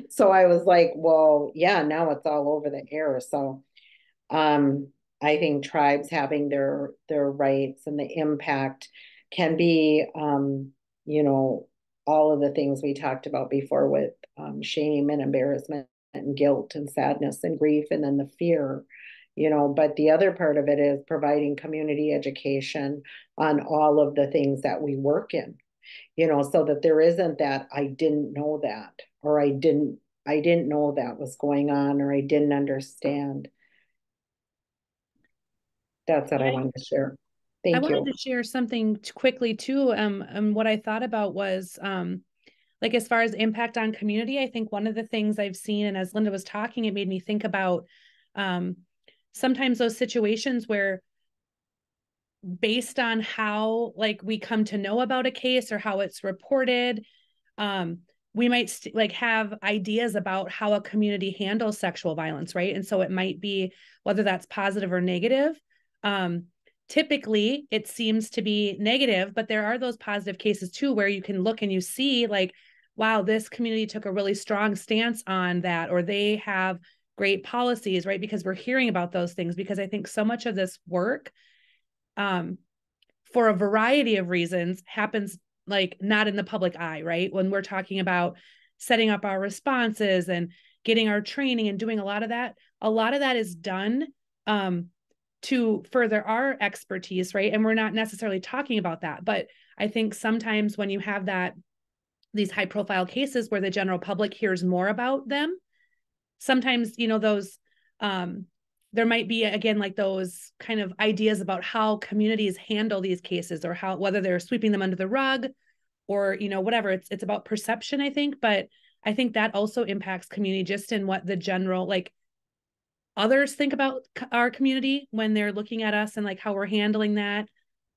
So I was like, well, yeah, now it's all over the air. So I think tribes having their rights and the impact can be all of the things we talked about before with shame and embarrassment and guilt and sadness and grief, and then the fear. But the other part of it is providing community education on all of the things that we work in, so that there isn't that I didn't know that, or I didn't know that was going on, or I didn't understand. That's what I wanted to share. Thank you. I wanted to share something quickly too. And what I thought about was, like, as far as impact on community, I think one of the things I've seen, and as Linda was talking, it made me think about, sometimes those situations where, based on how, like, we come to know about a case or how it's reported, we might have ideas about how a community handles sexual violence, right? And so it might be whether that's positive or negative. Typically it seems to be negative, but there are those positive cases too, where you can look and you see, like, wow, this community took a really strong stance on that, or they have great policies, right? Because we're hearing about those things, because I think so much of this work, for a variety of reasons, happens like not in the public eye, right? When we're talking about setting up our responses and getting our training and doing a lot of that is done to further our expertise, right? And we're not necessarily talking about that. But I think sometimes when you have these high profile cases where the general public hears more about them, sometimes, those, there might be, again, like those kind of ideas about how communities handle these cases, or whether they're sweeping them under the rug, or, whatever. It's about perception, I think. But I think that also impacts community, just in what the general, like, others think about our community when they're looking at us, and like how we're handling that,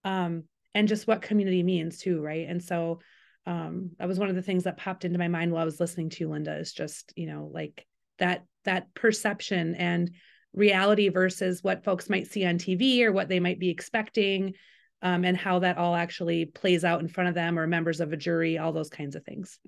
and just what community means too, right? And so that was one of the things that popped into my mind while I was listening to you, Linda, is just, like that perception and reality versus what folks might see on TV or what they might be expecting, and how that all actually plays out in front of them or members of a jury, all those kinds of things.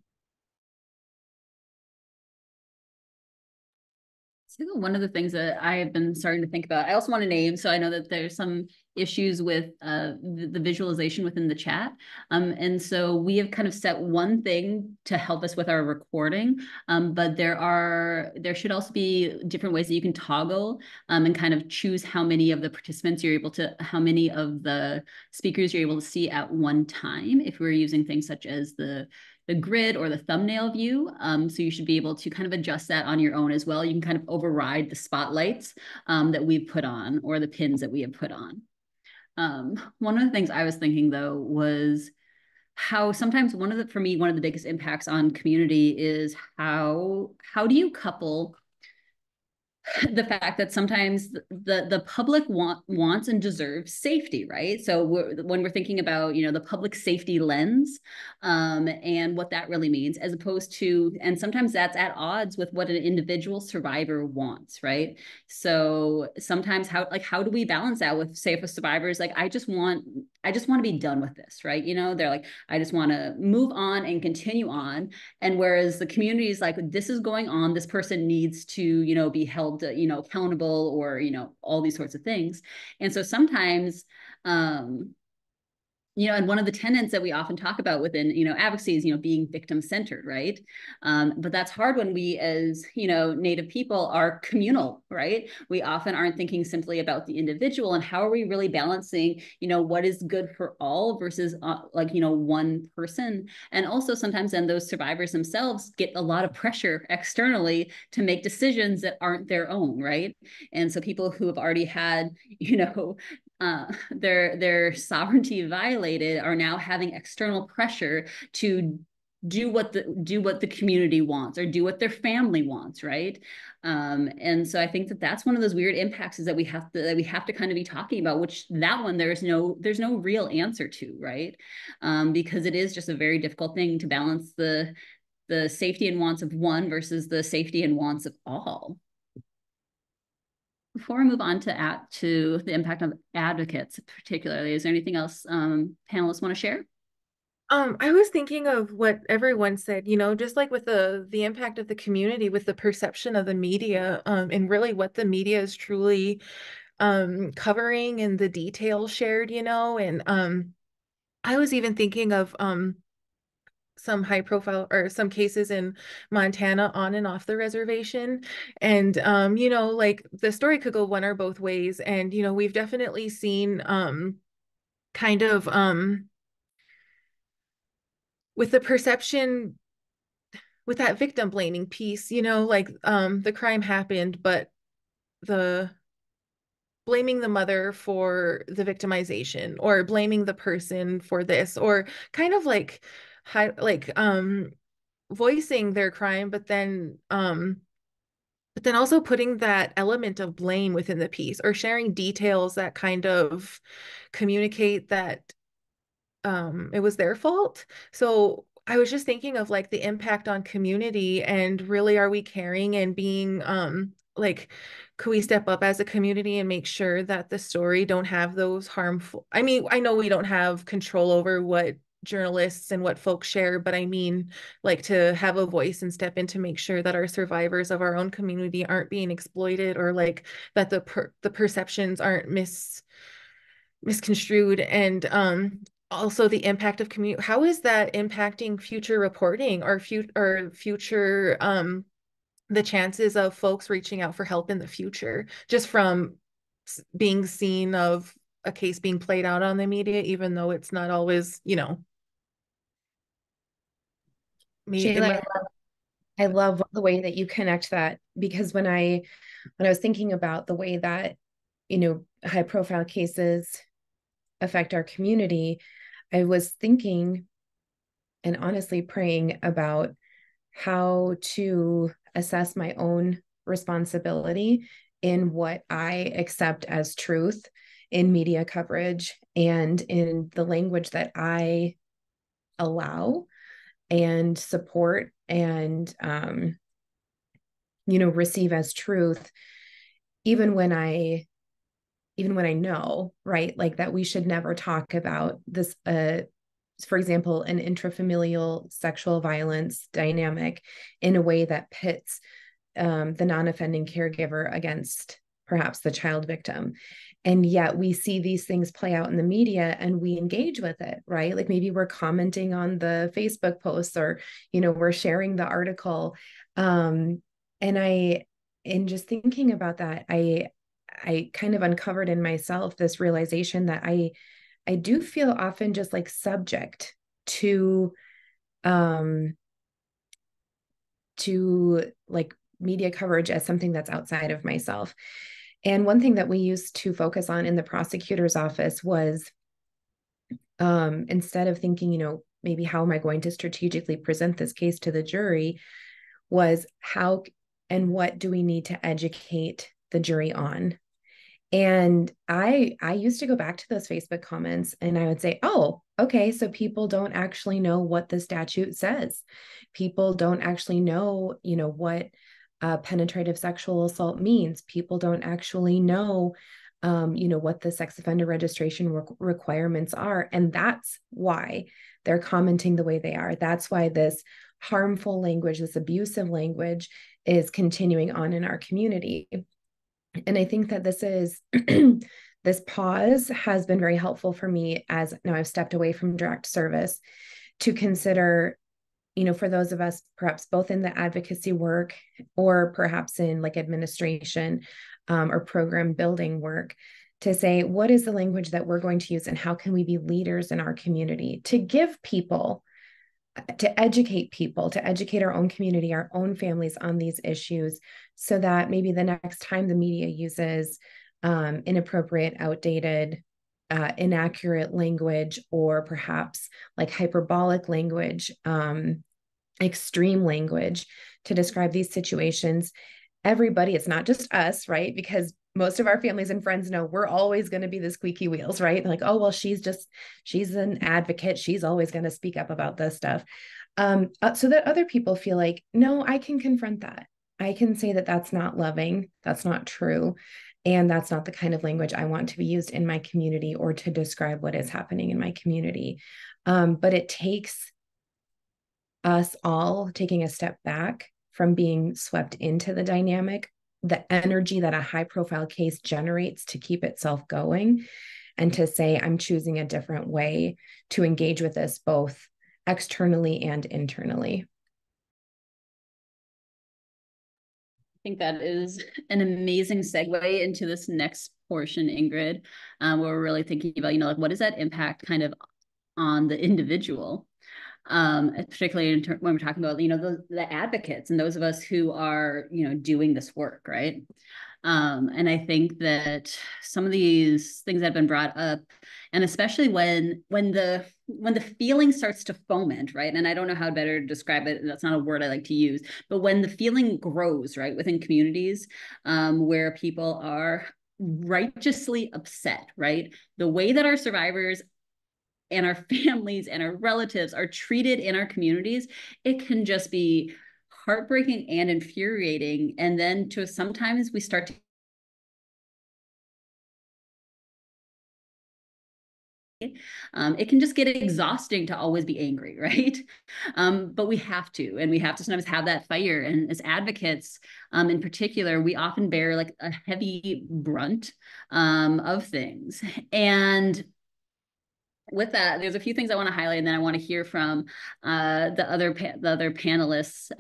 So one of the things that I have been starting to think about, I also want to name, so I know that there's some issues with the visualization within the chat. And so we have kind of set one thing to help us with our recording, but there should also be different ways that you can toggle and kind of choose how many of the participants how many of the speakers you're able to see at one time, if we're using things such as the grid or the thumbnail view. So you should be able to kind of adjust that on your own as well. You can kind of override the spotlights that we've put on, or the pins that we have put on. One of the things I was thinking though was how sometimes for me, one of the biggest impacts on community is how do you couple the fact that sometimes the public wants and deserves safety, right? So when we're thinking about, the public safety lens, and what that really means, as opposed to, and sometimes that's at odds with what an individual survivor wants, right? So sometimes how do we balance that with, say, if a survivor is like, I just want to be done with this, right? They're like, I just want to move on and continue on. And whereas the community is like, this is going on, this person needs to, be held, accountable, or, all these sorts of things. And so sometimes, and one of the tenets that we often talk about within, advocacy is, being victim-centered, right? But that's hard when we, as, Native people, are communal, right? We often aren't thinking simply about the individual, and how are we really balancing, what is good for all versus one person. And also sometimes then those survivors themselves get a lot of pressure externally to make decisions that aren't their own, right? And so people who have already had, their sovereignty violated are now having external pressure to do what the community wants, or do what their family wants, right? And so I think that that's one of those weird impacts, is that we have to kind of be talking about, which that one there's no real answer to, right? Because it is just a very difficult thing to balance the safety and wants of one versus the safety and wants of all. Before I move on to the impact of advocates, particularly, is there anything else panelists want to share? I was thinking of what everyone said, just like with the impact of the community, with the perception of the media, and really what the media is truly covering, and the details shared, and I was even thinking of some high profile, or some cases in Montana on and off the reservation. And, like the story could go one or both ways. And, we've definitely seen kind of with the perception, with that victim blaming piece, like the crime happened, but blaming the mother for the victimization, or blaming the person for this, or kind of like voicing their crime, but then also putting that element of blame within the piece, or sharing details that kind of communicate that it was their fault. So I was just thinking of like the impact on community, and really, are we caring and being like, could we step up as a community and make sure that the story don't have those harmful, I mean, I know we don't have control over what journalists and what folks share, but I mean, like, to have a voice and step in to make sure that our survivors of our own community aren't being exploited, or like that the perceptions aren't misconstrued. And also the impact of community, how is that impacting future reporting, or future the chances of folks reaching out for help in the future, just from being seen of a case being played out on the media, even though it's not always, you know, Shayla, I love the way that you connect that, because when I was thinking about the way that, you know, high profile cases affect our community, I was thinking and honestly praying about how to assess my own responsibility in what I accept as truth in media coverage and in the language that I allow and support and you know, receive as truth, even when I know, right, like that we should never talk about this for example, an intrafamilial sexual violence dynamic in a way that pits the non-offending caregiver against perhaps the child victim. And yet we see these things play out in the media and we engage with it, right? Like maybe we're commenting on the Facebook posts, or, you know, we're sharing the article. And in just thinking about that, I kind of uncovered in myself this realization that I do feel often just like subject to like media coverage as something that's outside of myself. And one thing that we used to focus on in the prosecutor's office was instead of thinking, you know, maybe how am I going to strategically present this case to the jury, was how and what do we need to educate the jury on? And I used to go back to those Facebook comments and I would say, oh, okay, so people don't actually know what the statute says. People don't actually know, you know, what penetrative sexual assault means. People don't actually know, you know, what the sex offender registration requirements are. And that's why they're commenting the way they are. That's why this harmful language, this abusive language is continuing on in our community. And I think that this is this pause has been very helpful for me, as now I've stepped away from direct service, to consider, you know, for those of us perhaps both in the advocacy work or perhaps in like administration or program building work, to say, what is the language that we're going to use and how can we be leaders in our community to give people, to educate people, to educate our own community, our own families on these issues, so that maybe the next time the media uses inappropriate, outdated, inaccurate language, or perhaps like hyperbolic language, extreme language to describe these situations, everybody, it's not just us, right? Because most of our families and friends know we're always going to be the squeaky wheels, right? Like, oh, well, she's an advocate. She's always going to speak up about this stuff. So that other people feel like, no, I can confront that. I can say that that's not loving. That's not true. And that's not the kind of language I want to be used in my community or to describe what is happening in my community. But it takes us all taking a step back from being swept into the dynamic, the energy that a high profile case generates to keep itself going, and to say, I'm choosing a different way to engage with this, both externally and internally. I think that is an amazing segue into this next portion, Ingrid, where we're really thinking about, you know, like what does that impact kind of on the individual? Particularly when we're talking about, you know, the advocates and those of us who are, you know, doing this work, right? And I think that some of these things that have been brought up, and especially when the feeling starts to foment, right? And I don't know how better to describe it. That's not a word I like to use, but when the feeling grows, right, within communities where people are righteously upset, right? The way that our survivors and our families and our relatives are treated in our communities, it can just be heartbreaking and infuriating. And then sometimes we start to it can just get exhausting to always be angry, right? But we have to, and we have to sometimes have that fire. And as advocates, in particular, we often bear like a heavy brunt of things. And with that, there's a few things I want to highlight, and then I want to hear from the other panelists.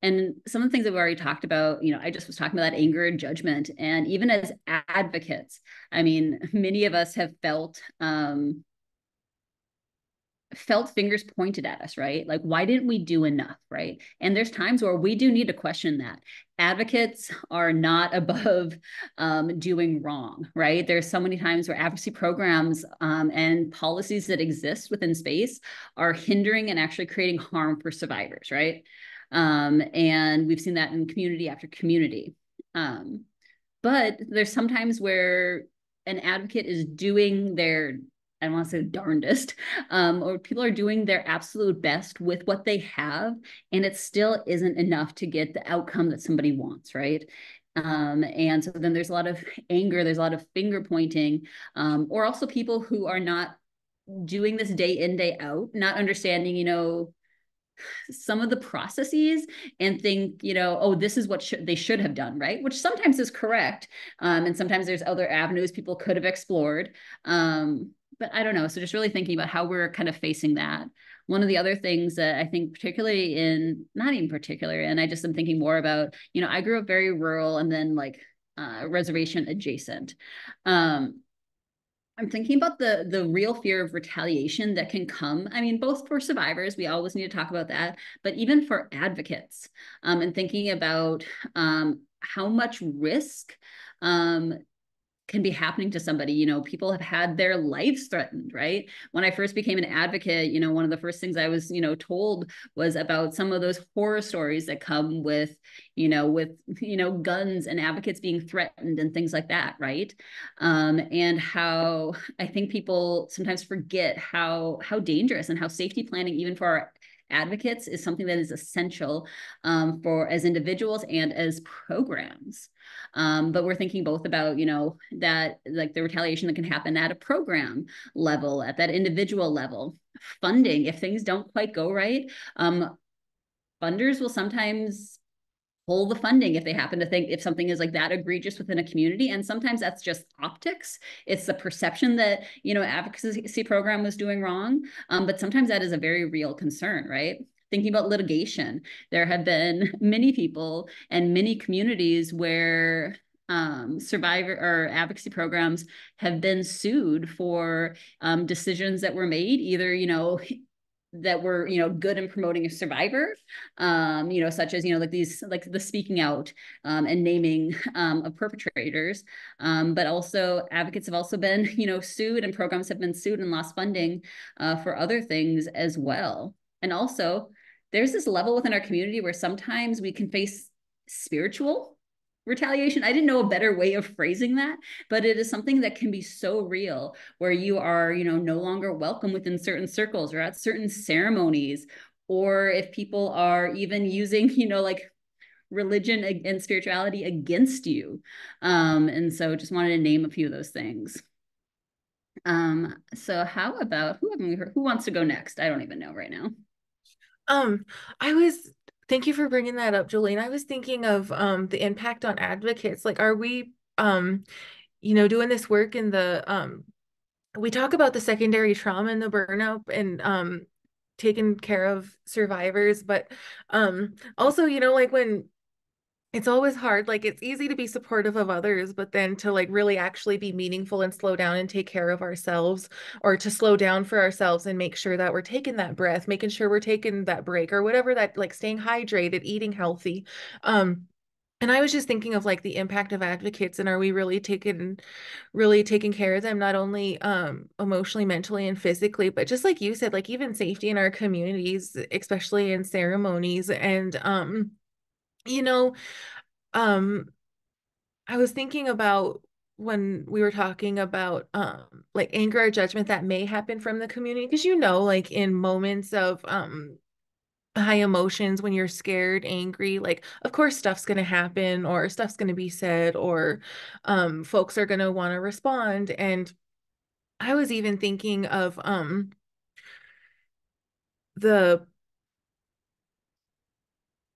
And some of the things that we already talked about, I just was talking about that anger and judgment. And even as advocates, I mean, many of us have felt fingers pointed at us, right? Like, why didn't we do enough, right? And there's times where we do need to question that. Advocates are not above doing wrong, right? There's so many times where advocacy programs and policies that exist within space are hindering and actually creating harm for survivors, right? And we've seen that in community after community. But there's sometimes where an advocate is doing their, I don't want to say darndest, or people are doing their absolute best with what they have, and it still isn't enough to get the outcome that somebody wants, right? And so then there's a lot of anger, there's a lot of finger pointing, or also people who are not doing this day in, day out, not understanding, some of the processes and think, oh, this is what they should have done, right? Which sometimes is correct. And sometimes there's other avenues people could have explored. But I don't know. So just really thinking about how we're kind of facing that. One of the other things that I think particularly in, not even particular, and I just am thinking more about, I grew up very rural and then like reservation adjacent. I'm thinking about the real fear of retaliation that can come. I mean, both for survivors, we always need to talk about that, but even for advocates, and thinking about how much risk can be happening to somebody. People have had their lives threatened, right? When I first became an advocate, one of the first things I was, told was about some of those horror stories that come with guns and advocates being threatened and things like that, right? And how I think people sometimes forget how dangerous and how safety planning, even for our advocates, is something that is essential for as individuals and as programs. But we're thinking both about, that like the retaliation that can happen at a program level, at that individual level, funding, if things don't quite go right, funders will sometimes pull the funding if they happen to think if something is like that egregious within a community. And sometimes that's just optics. It's the perception that, advocacy program was doing wrong. But sometimes that is a very real concern, right? Thinking about litigation, there have been many people and many communities where survivor or advocacy programs have been sued for decisions that were made, either, that were, good in promoting a survivor, such as, like these, like the speaking out and naming of perpetrators. But also advocates have also been, sued, and programs have been sued and lost funding for other things as well. And also there's this level within our community where sometimes we can face spiritual retaliation. I didn't know a better way of phrasing that, but it is something that can be so real, where you are, no longer welcome within certain circles or at certain ceremonies, or if people are even using, like religion and spirituality against you. And so just wanted to name a few of those things. So how about, who haven't we heard? Who wants to go next? I don't even know right now. Thank you for bringing that up, Jolene. I was thinking of the impact on advocates. Like, are we doing this work in the we talk about the secondary trauma and the burnout and taking care of survivors, but also, like when it's always hard, like it's easy to be supportive of others, but then to like really actually be meaningful and slow down and take care of ourselves, or to slow down for ourselves and make sure that we're taking that breath, making sure we're taking that break or whatever, that like staying hydrated, eating healthy. And I was just thinking of like the impact of advocates, and are we really taking care of them, not only emotionally, mentally, and physically, but just like you said, like even safety in our communities, especially in ceremonies. And you know, um, I was thinking about when we were talking about like anger or judgment that may happen from the community, because like in moments of high emotions, when you're scared, angry, like of course stuff's gonna happen, or stuff's gonna be said, or folks are gonna want to respond. And I was even thinking of the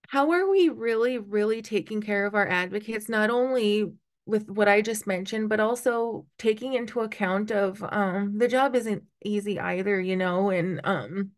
how are we really, really taking care of our advocates, not only with what I just mentioned, but also taking into account of the job isn't easy either, and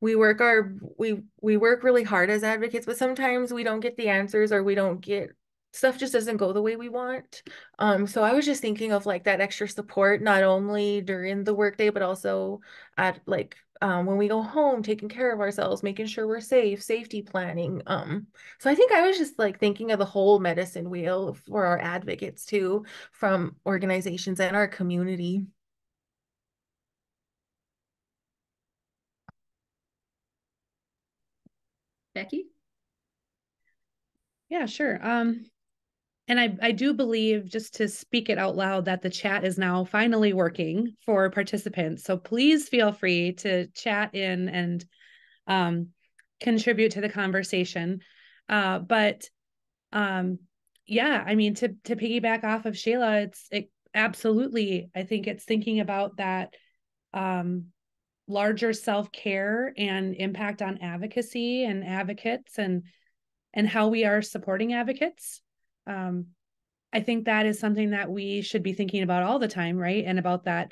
we work really hard as advocates, but sometimes we don't get the answers, or we don't get stuff just doesn't go the way we want. So I was just thinking of like that extra support, not only during the workday, but also at like when we go home, taking care of ourselves, making sure we're safe, safety planning. So I think I was just like thinking of the whole medicine wheel for our advocates too, from organizations and our community. Becky? Yeah, sure. And I do believe, just to speak it out loud, that the chat is now finally working for participants. So please feel free to chat in and contribute to the conversation. But yeah, I mean, to piggyback off of Shayla, it absolutely, I think it's thinking about that larger self-care and impact on advocacy and advocates, and how we are supporting advocates. I think that is something that we should be thinking about all the time, right? And about that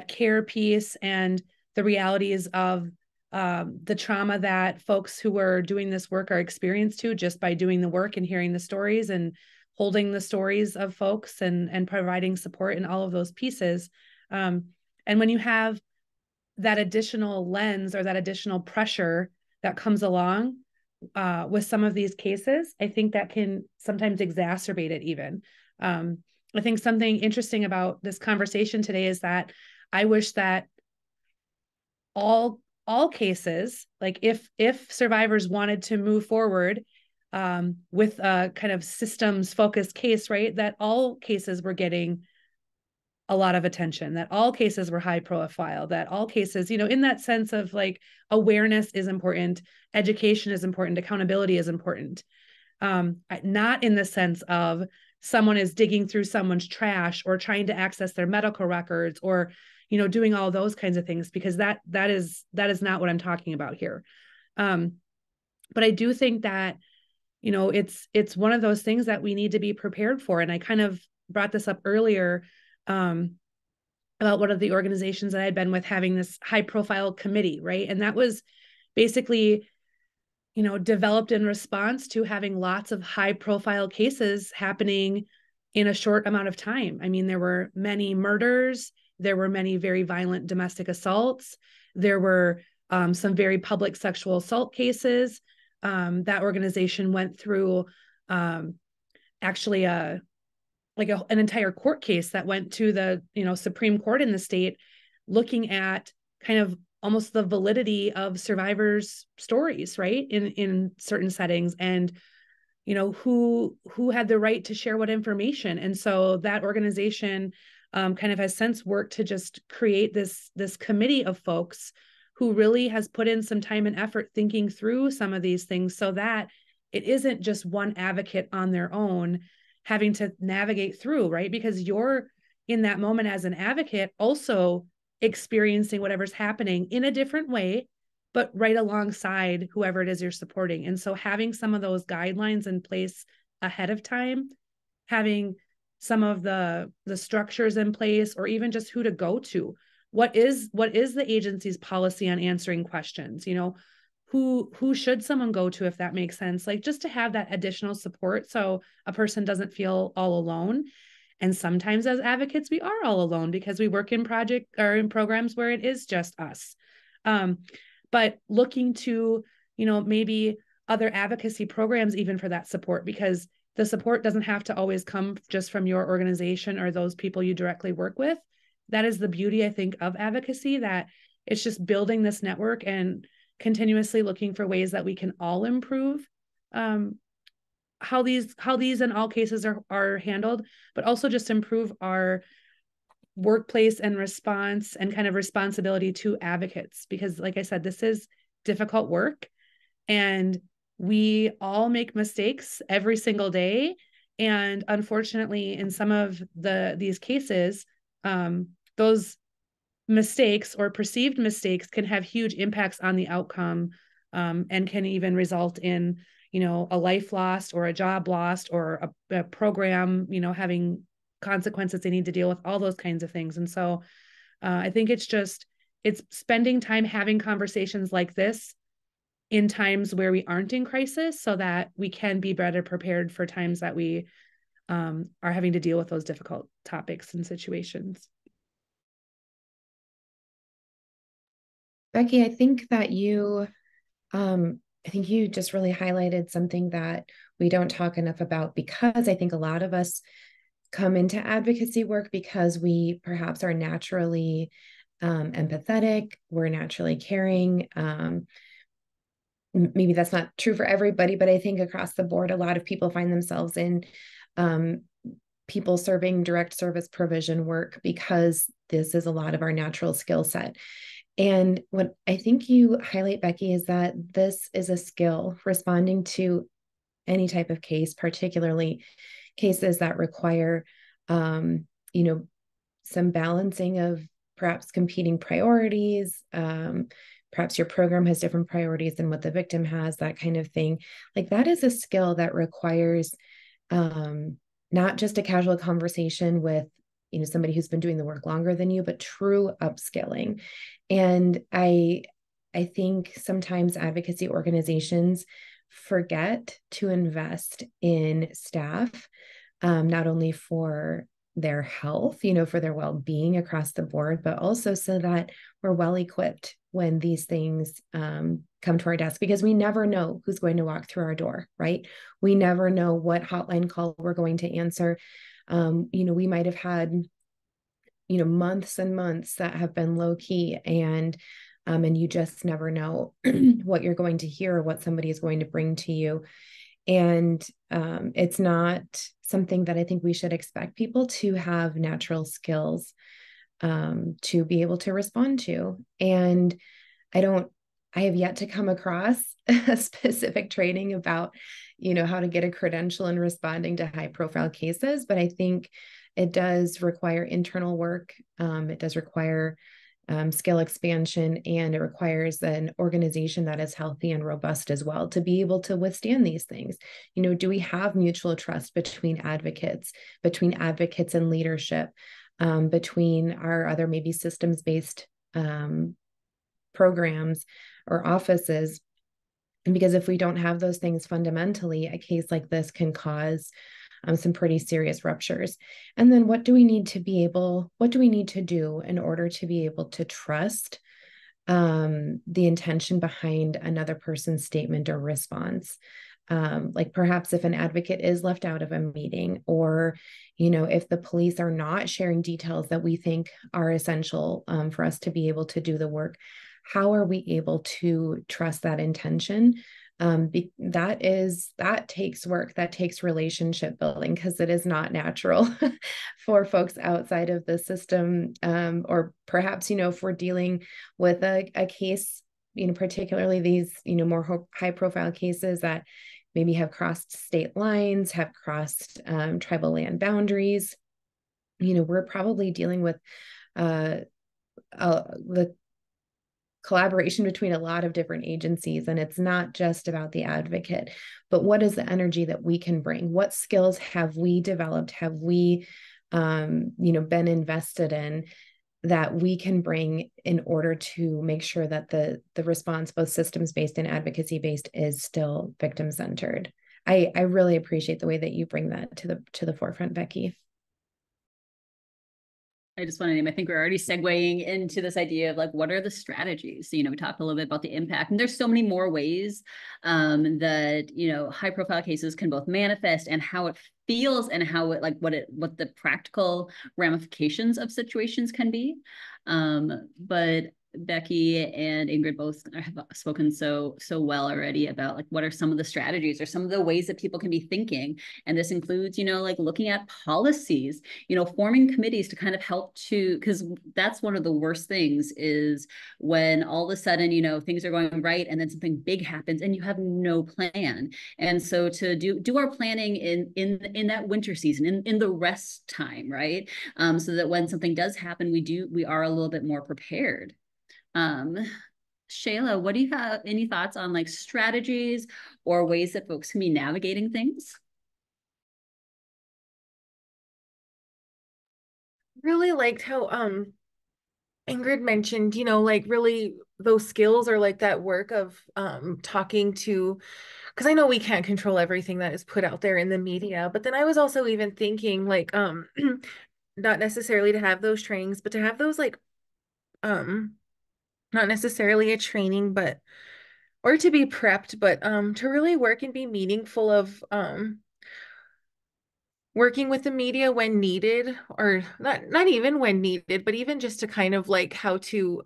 care piece and the realities of the trauma that folks who are doing this work are experienced to, just by doing the work and hearing the stories and holding the stories of folks and providing support in all of those pieces. And when you have that additional lens or that additional pressure that comes along with some of these cases, I think that can sometimes exacerbate it even. I think something interesting about this conversation today is that I wish that all cases, like if survivors wanted to move forward with a kind of systems focused case, right, that all cases were getting a lot of attention, that all cases were high profile, that all cases, in that sense of like awareness is important, education is important, accountability is important. Not in the sense of someone is digging through someone's trash or trying to access their medical records or, doing all those kinds of things, because that is not what I'm talking about here. But I do think that, it's one of those things that we need to be prepared for. And I kind of brought this up earlier, about one of the organizations that I'd been with having this high profile committee, right? And that was basically, developed in response to having lots of high profile cases happening in a short amount of time. I mean, there were many murders, there were many very violent domestic assaults, there were some very public sexual assault cases. That organization went through actually an entire court case that went to the Supreme Court in the state, looking at kind of almost the validity of survivors' stories, right, in certain settings, and who had the right to share what information. And so that organization kind of has since worked to just create this committee of folks who really has put in some time and effort thinking through some of these things, so that it isn't just one advocate on their own having to navigate through, right? Because you're in that moment as an advocate also experiencing whatever's happening in a different way, but right alongside whoever it is you're supporting. And so having some of those guidelines in place ahead of time, having some of the structures in place, or even just who to go to. What is the agency's policy on answering questions? Who should someone go to, if that makes sense? Like, just to have that additional support so a person doesn't feel all alone. And sometimes as advocates, we are all alone because we work in project or in programs where it is just us. But looking to, maybe other advocacy programs even for that support, because the support doesn't have to always come just from your organization or those people you directly work with. That is the beauty, I think, of advocacy, that it's just building this network and continuously looking for ways that we can all improve how these in all cases are handled, but also just improve our workplace and response and kind of responsibility to advocates. Because like I said, this is difficult work and we all make mistakes every single day. And unfortunately, in some of these cases, those mistakes or perceived mistakes can have huge impacts on the outcome, and can even result in, a life lost or a job lost or a program, having consequences they need to deal with, all those kinds of things. And so I think it's it's spending time having conversations like this in times where we aren't in crisis so that we can be better prepared for times that we are having to deal with those difficult topics and situations. Becky, I think you just really highlighted something that we don't talk enough about, because I think a lot of us come into advocacy work because we perhaps are naturally empathetic, we're naturally caring. Maybe that's not true for everybody, but I think across the board, a lot of people find themselves in people serving direct service provision work because this is a lot of our natural skill set. And what I think you highlight, Becky, is that this is a skill, responding to any type of case, particularly cases that require, you know, some balancing of perhaps competing priorities. Perhaps your program has different priorities than what the victim has, that kind of thing. Like, that is a skill that requires not just a casual conversation with, you know, somebody who's been doing the work longer than you, but true upskilling. And I think sometimes advocacy organizations forget to invest in staff, not only for their health, you know, for their well-being across the board, but also so that we're well equipped when these things come to our desk, because we never know who's going to walk through our door, right? We never know what hotline call we're going to answer. You know, we might have had, you know, months and months that have been low key, and you just never know what you're going to hear or what somebody is going to bring to you. And it's not something that I think we should expect people to have natural skills to be able to respond to. And I have yet to come across a specific training about, you know, how to get a credential in responding to high profile cases, but I think it does require internal work. It does require skill expansion, and it requires an organization that is healthy and robust as well to be able to withstand these things. You know, do we have mutual trust between advocates and leadership, between our other maybe systems-based programs or offices? And because if we don't have those things fundamentally, a case like this can cause some pretty serious ruptures. And then what do we need to do in order to be able to trust the intention behind another person's statement or response? Like perhaps if an advocate is left out of a meeting, or, you know, if the police are not sharing details that we think are essential for us to be able to do the work, how are we able to trust that intention? That takes work, that takes relationship building, because it is not natural for folks outside of the system, or perhaps, you know, if we're dealing with a case, you know, particularly these, you know, more high profile cases that maybe have crossed state lines, have crossed tribal land boundaries, you know, we're probably dealing with the collaboration between a lot of different agencies. And it's not just about the advocate, but what is the energy that we can bring? What skills have we developed? Have we, you know, been invested in that we can bring in order to make sure that the response, both systems-based and advocacy-based, is still victim-centered? I really appreciate the way that you bring that to the forefront, Becky. I just want to name, I think we're already segueing into this idea of like, what are the strategies? So, you know, we talked a little bit about the impact, and there's so many more ways that, you know, high profile cases can both manifest, and how it feels, and how it, like, what the practical ramifications of situations can be. But Becky and Ingrid both have spoken so well already about like what are some of the strategies or some of the ways that people can be thinking. And this includes, you know, like looking at policies, you know, forming committees to kind of help to, because that's one of the worst things, is when all of a sudden, you know, things are going right and then something big happens and you have no plan. And so to do our planning in that winter season, in the rest time, right? So that when something does happen, we are a little bit more prepared. Shayla, what do you have, any thoughts on like strategies or ways that folks can be navigating things? Really liked how Ingrid mentioned, you know, like really those skills or like that work of talking to, because I know we can't control everything that is put out there in the media, but then I was also even thinking like not necessarily to have those trainings, but to have those like not necessarily a training, but or to be prepped, but to really work and be meaningful of working with the media when needed, or not even when needed, but even just to kind of like how to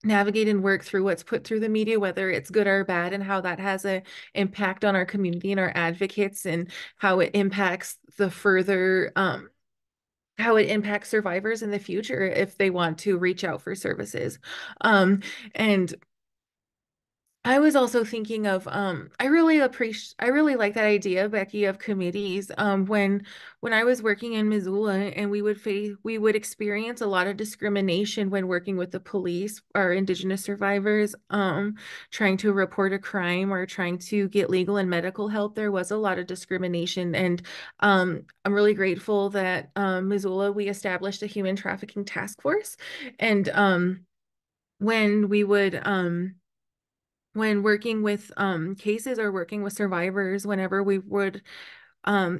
navigate and work through what's put through the media, whether it's good or bad, and how that has an impact on our community and our advocates, and how it impacts the further how it impacts survivors in the future if they want to reach out for services. And I was also thinking of I really like that idea, Becky, of committees. When I was working in Missoula, and we would experience a lot of discrimination when working with the police, our Indigenous survivors, trying to report a crime or trying to get legal and medical help. There was a lot of discrimination, and I'm really grateful that Missoula, we established a human trafficking task force. And when we would when working with cases or working with survivors, whenever we would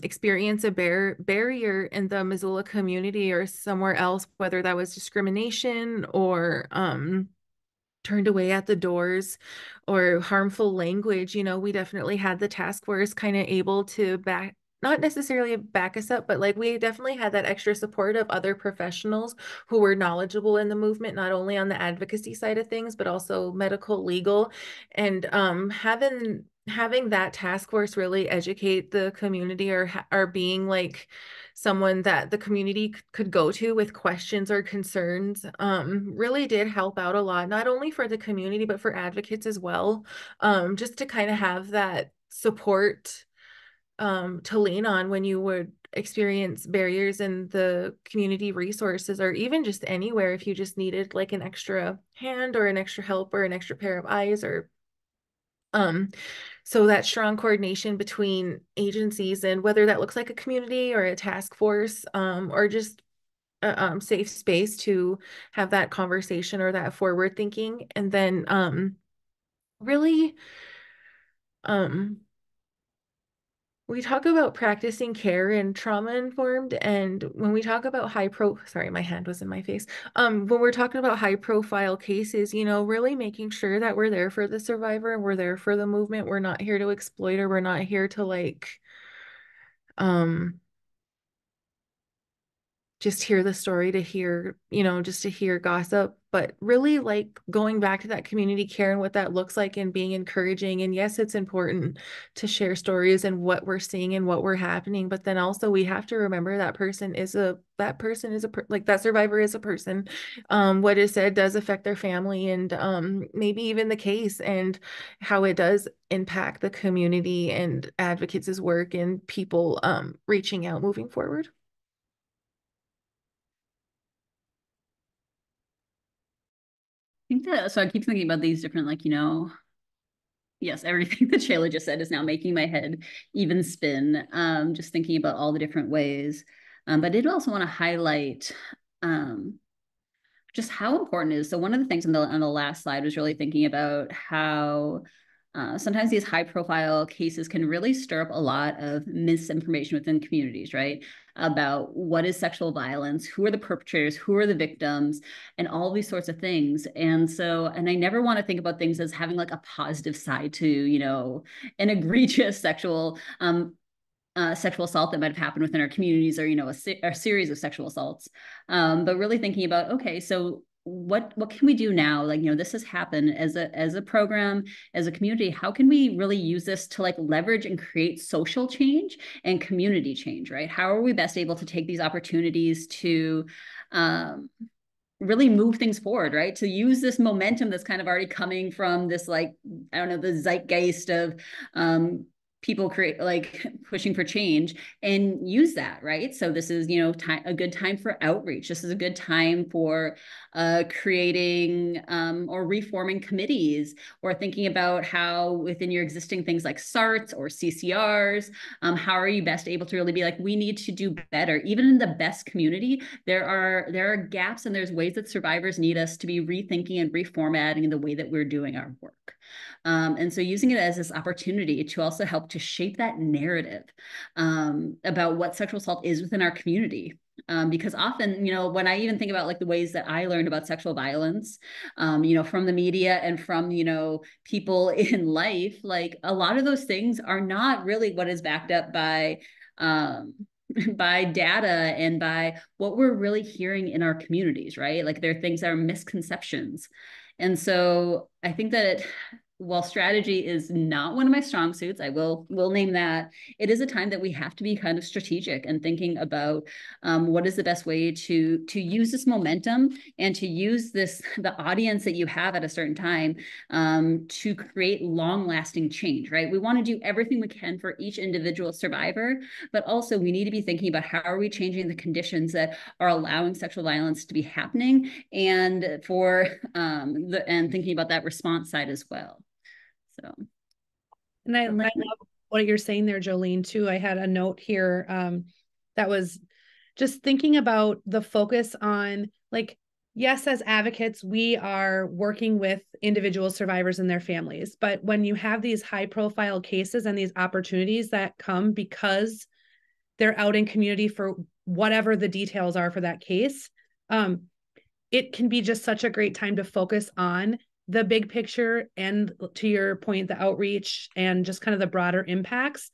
experience a barrier in the Missoula community or somewhere else, whether that was discrimination or turned away at the doors or harmful language, you know, we definitely had the task force kind of able to not necessarily back us up, but like we definitely had that extra support of other professionals who were knowledgeable in the movement, not only on the advocacy side of things, but also medical, legal. And having that task force really educate the community, or being like someone that the community could go to with questions or concerns, really did help out a lot, not only for the community, but for advocates as well. Just to kind of have that support to lean on when you would experience barriers in the community resources, or even just anywhere, if you just needed like an extra hand or an extra help or an extra pair of eyes, or so that strong coordination between agencies, and whether that looks like a community or a task force, or just a safe space to have that conversation or that forward thinking. And then really we talk about practicing care and trauma informed, and when we talk about sorry, my hand was in my face. When we're talking about high profile cases, you know, really making sure that we're there for the survivor and we're there for the movement. We're not here to exploit, or we're not here to like just hear the story to hear, you know, just to hear gossip, but really like going back to that community care and what that looks like, and being encouraging. And yes, it's important to share stories and what we're seeing and what we're happening, but then also we have to remember that like that survivor is a person. What is said does affect their family, and maybe even the case, and how it does impact the community and advocates' work and people reaching out moving forward. Think that, so I keep thinking about these different, like, you know, yes, everything that Shayla just said is now making my head even spin, just thinking about all the different ways. But I did also want to highlight just how important it is. So one of the things on the last slide was really thinking about how sometimes these high profile cases can really stir up a lot of misinformation within communities, right? About what is sexual violence, who are the perpetrators, who are the victims, and all these sorts of things. And so, and I never want to think about things as having like a positive side to, you know, an egregious sexual assault that might have happened within our communities, or, you know, a series of sexual assaults. But really thinking about, okay, so what can we do now? Like, you know, this has happened as a program, as a community. How can we really use this to like leverage and create social change and community change, right? How are we best able to take these opportunities to really move things forward, right? To use this momentum that's kind of already coming from this, like, I don't know, the zeitgeist of people create like pushing for change and use that, right? So this is, you know, a good time for outreach. This is a good time for creating or reforming committees, or thinking about how within your existing things like SARTs or CCRs, how are you best able to really be like, we need to do better. Even in the best community, there are gaps, and there's ways that survivors need us to be rethinking and reformatting the way that we're doing our work. And so using it as this opportunity to also help to shape that narrative about what sexual assault is within our community. Because often, you know, when I even think about like the ways that I learned about sexual violence, you know, from the media and from, you know, people in life, like a lot of those things are not really what is backed up by by data and by what we're really hearing in our communities, right? Like there are things that are misconceptions. And so I think that while strategy is not one of my strong suits, I will name that, it is a time that we have to be kind of strategic and thinking about what is the best way to use this momentum and to use the audience that you have at a certain time to create long-lasting change, right? We want to do everything we can for each individual survivor, but also we need to be thinking about how are we changing the conditions that are allowing sexual violence to be happening, and for and thinking about that response side as well. So, and I love what you're saying there, Jolene, too. I had a note here that was just thinking about the focus on, like, yes, as advocates, we are working with individual survivors and their families. But when you have these high profile cases and these opportunities that come because they're out in community for whatever the details are for that case, it can be just such a great time to focus on the big picture and, to your point, the outreach and just kind of the broader impacts,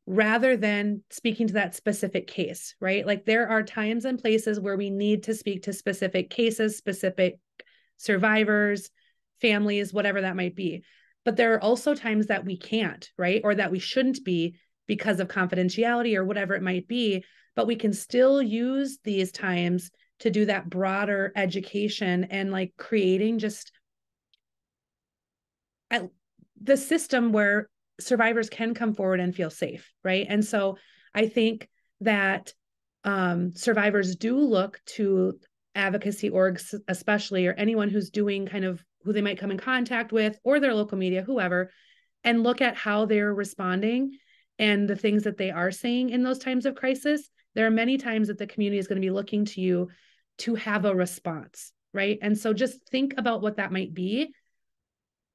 rather than speaking to that specific case, right? Like there are times and places where we need to speak to specific cases, specific survivors, families, whatever that might be. But there are also times that we can't, right? Or that we shouldn't be because of confidentiality or whatever it might be. But we can still use these times to do that broader education and like creating just the system where survivors can come forward and feel safe, right? And so I think that survivors do look to advocacy orgs, especially, or anyone who's doing kind of who they might come in contact with, or their local media, whoever, and look at how they're responding and the things that they are saying in those times of crisis. There are many times that the community is going to be looking to you to have a response, right? And so just think about what that might be.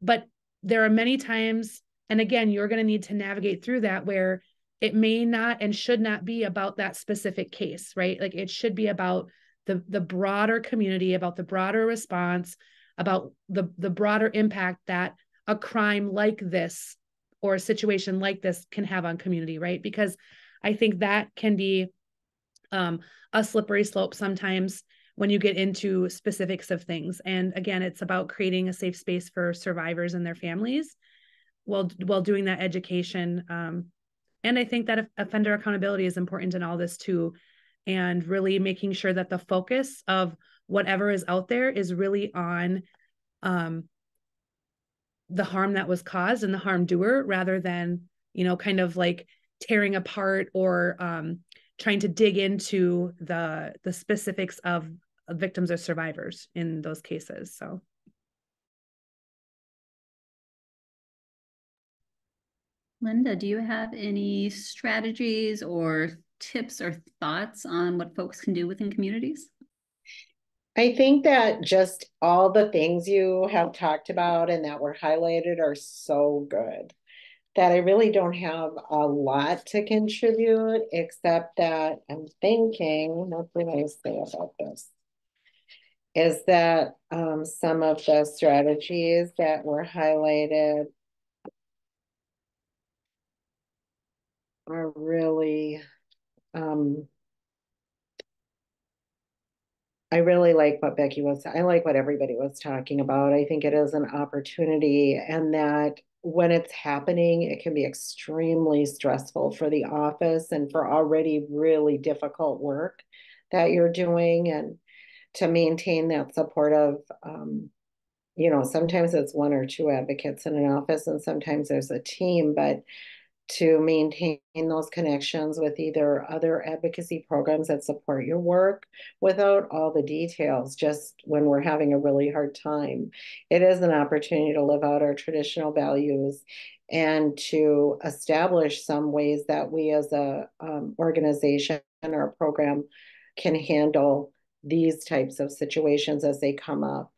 But there are many times, and again, you're going to need to navigate through that, where it may not and should not be about that specific case, right? Like it should be about the broader community, about the broader response, about the broader impact that a crime like this or a situation like this can have on community, right? Because I think that can be a slippery slope sometimes when you get into specifics of things. And again, it's about creating a safe space for survivors and their families while doing that education. And I think that offender accountability is important in all this too, and really making sure that the focus of whatever is out there is really on the harm that was caused and the harm doer, rather than, you know, kind of like tearing apart or trying to dig into the specifics of victims or survivors in those cases. So. Linda, do you have any strategies or tips or thoughts on what folks can do within communities? I think that just all the things you have talked about and that were highlighted are so good that I really don't have a lot to contribute, except that I'm thinking, what can I say about this? Is that some of the strategies that were highlighted are really, I really like what Becky was, I like what everybody was talking about. I think it is an opportunity, and that when it's happening, it can be extremely stressful for the office and for already really difficult work that you're doing, and to maintain that support of, you know, sometimes it's one or two advocates in an office and sometimes there's a team, but to maintain those connections with either other advocacy programs that support your work without all the details, just when we're having a really hard time. It is an opportunity to live out our traditional values and to establish some ways that we as a organization or a program can handle these types of situations as they come up.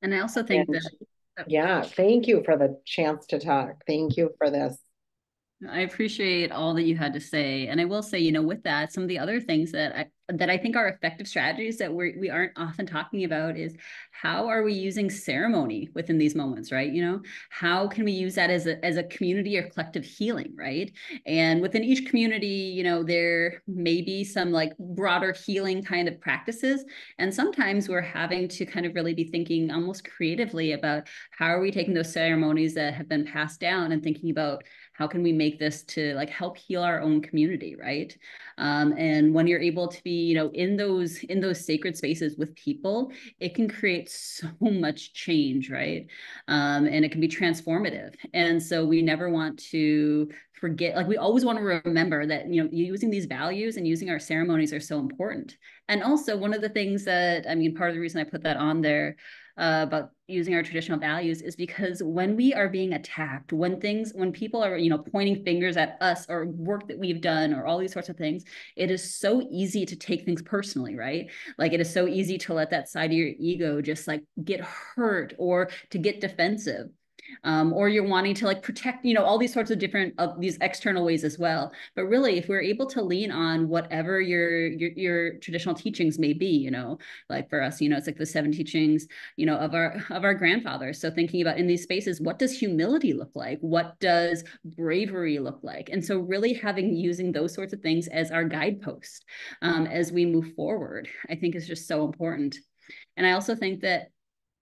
And I also think And that, yeah, thank you for the chance to talk. Thank you for this. I appreciate all that you had to say. And I will say, with that, some of the other things that I think are effective strategies that we aren't often talking about is how are we using ceremony within these moments, right? How can we use that as a community or collective healing, right? And within each community, there may be some like broader healing kind of practices. And sometimes we're having to kind of really be thinking almost creatively about how are we taking those ceremonies that have been passed down and thinking about how can we make this to like help heal our own community, right? And when you're able to be, in those sacred spaces with people, it can create so much change, right? And it can be transformative. And so we never want to forget, like we always want to remember that, using these values and using our ceremonies are so important. And also one of the things that, part of the reason I put that on there about using our traditional values is because when we are being attacked, when people are, pointing fingers at us or work that we've done or all these sorts of things, it is so easy to take things personally, right? Like it is so easy to let that side of your ego just like get hurt or to get defensive. Or you're wanting to like protect, all these sorts of different these external ways as well. But really, if we're able to lean on whatever your traditional teachings may be, like for us, it's like the 7 teachings, of our grandfathers. So thinking about in these spaces, what does humility look like? What does bravery look like? And so really using those sorts of things as our guidepost as we move forward, I think is just so important. And I also think that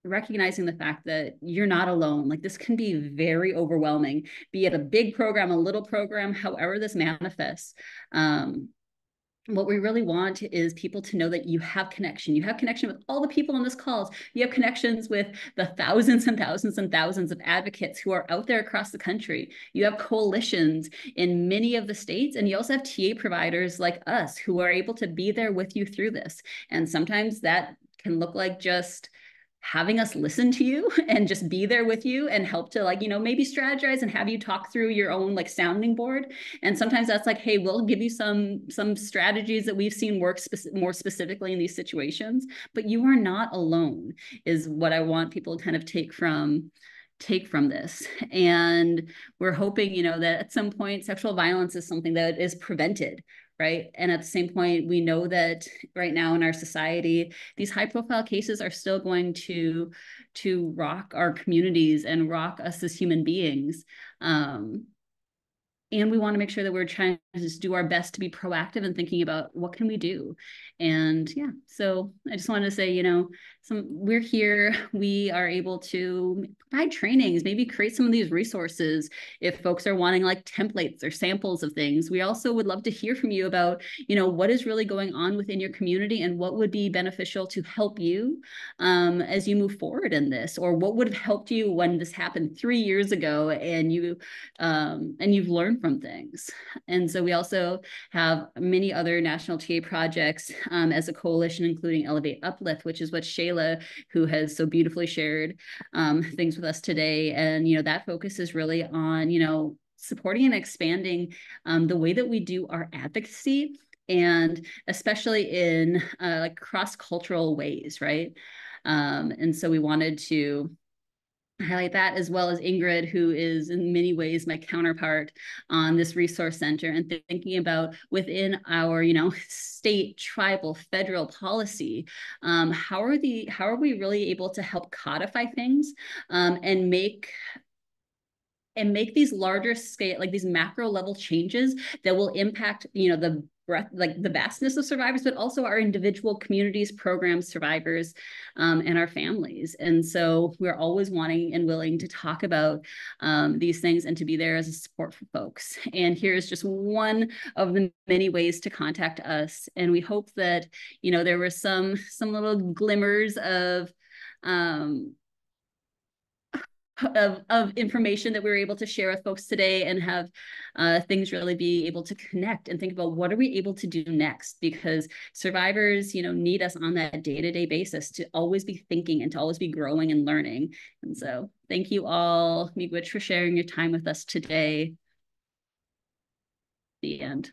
recognizing the fact that you're not alone, like this can be very overwhelming, be it a big program, a little program, however this manifests. What we really want is people to know that you have connection. You have connection with all the people on this calls. You have connections with the thousands and thousands and thousands of advocates who are out there across the country. You have coalitions in many of the states, and you also have TA providers like us who are able to be there with you through this. And sometimes that can look like just having us listen to you and just be there with you and help to like, maybe strategize and have you talk through your own like sounding board. And sometimes that's like, hey, we'll give you some strategies that we've seen work more specifically in these situations, but you are not alone is what I want people to kind of take from this. And we're hoping, that at some point sexual violence is something that is prevented, right? And at the same point, we know that right now in our society, these high profile cases are still going to rock our communities and rock us as human beings. And we want to make sure that we're trying to just do our best to be proactive and thinking about what can we do. And yeah, so I just wanted to say, we're here, we are able to provide trainings, maybe create some of these resources if folks are wanting like templates or samples of things. We also would love to hear from you about, what is really going on within your community and what would be beneficial to help you as you move forward in this, or what would have helped you when this happened 3 years ago and you've learned from things. And so we also have many other national TA projects as a coalition, including Elevate Uplift, which is what Shayla, who has so beautifully shared things with us today. And, that focus is really on, supporting and expanding the way that we do our advocacy, and especially in like cross-cultural ways, right? And so we wanted to highlight that, as well as Ingrid, who is in many ways my counterpart on this resource center, and thinking about within our, state, tribal, federal policy, how are we really able to help codify things and make these larger scale, like these macro level changes that will impact, the breadth, like the vastness of survivors, but also our individual communities, programs, survivors, and our families. And so we're always wanting and willing to talk about these things and to be there as a support for folks. And here's just one of the many ways to contact us. And we hope that, there were some little glimmers of of information that we were able to share with folks today, and have things really be able to connect and think about what are we able to do next, because survivors, need us on that day-to-day basis to always be thinking and to always be growing and learning. And so thank you all, Miigwech, for sharing your time with us today. The end.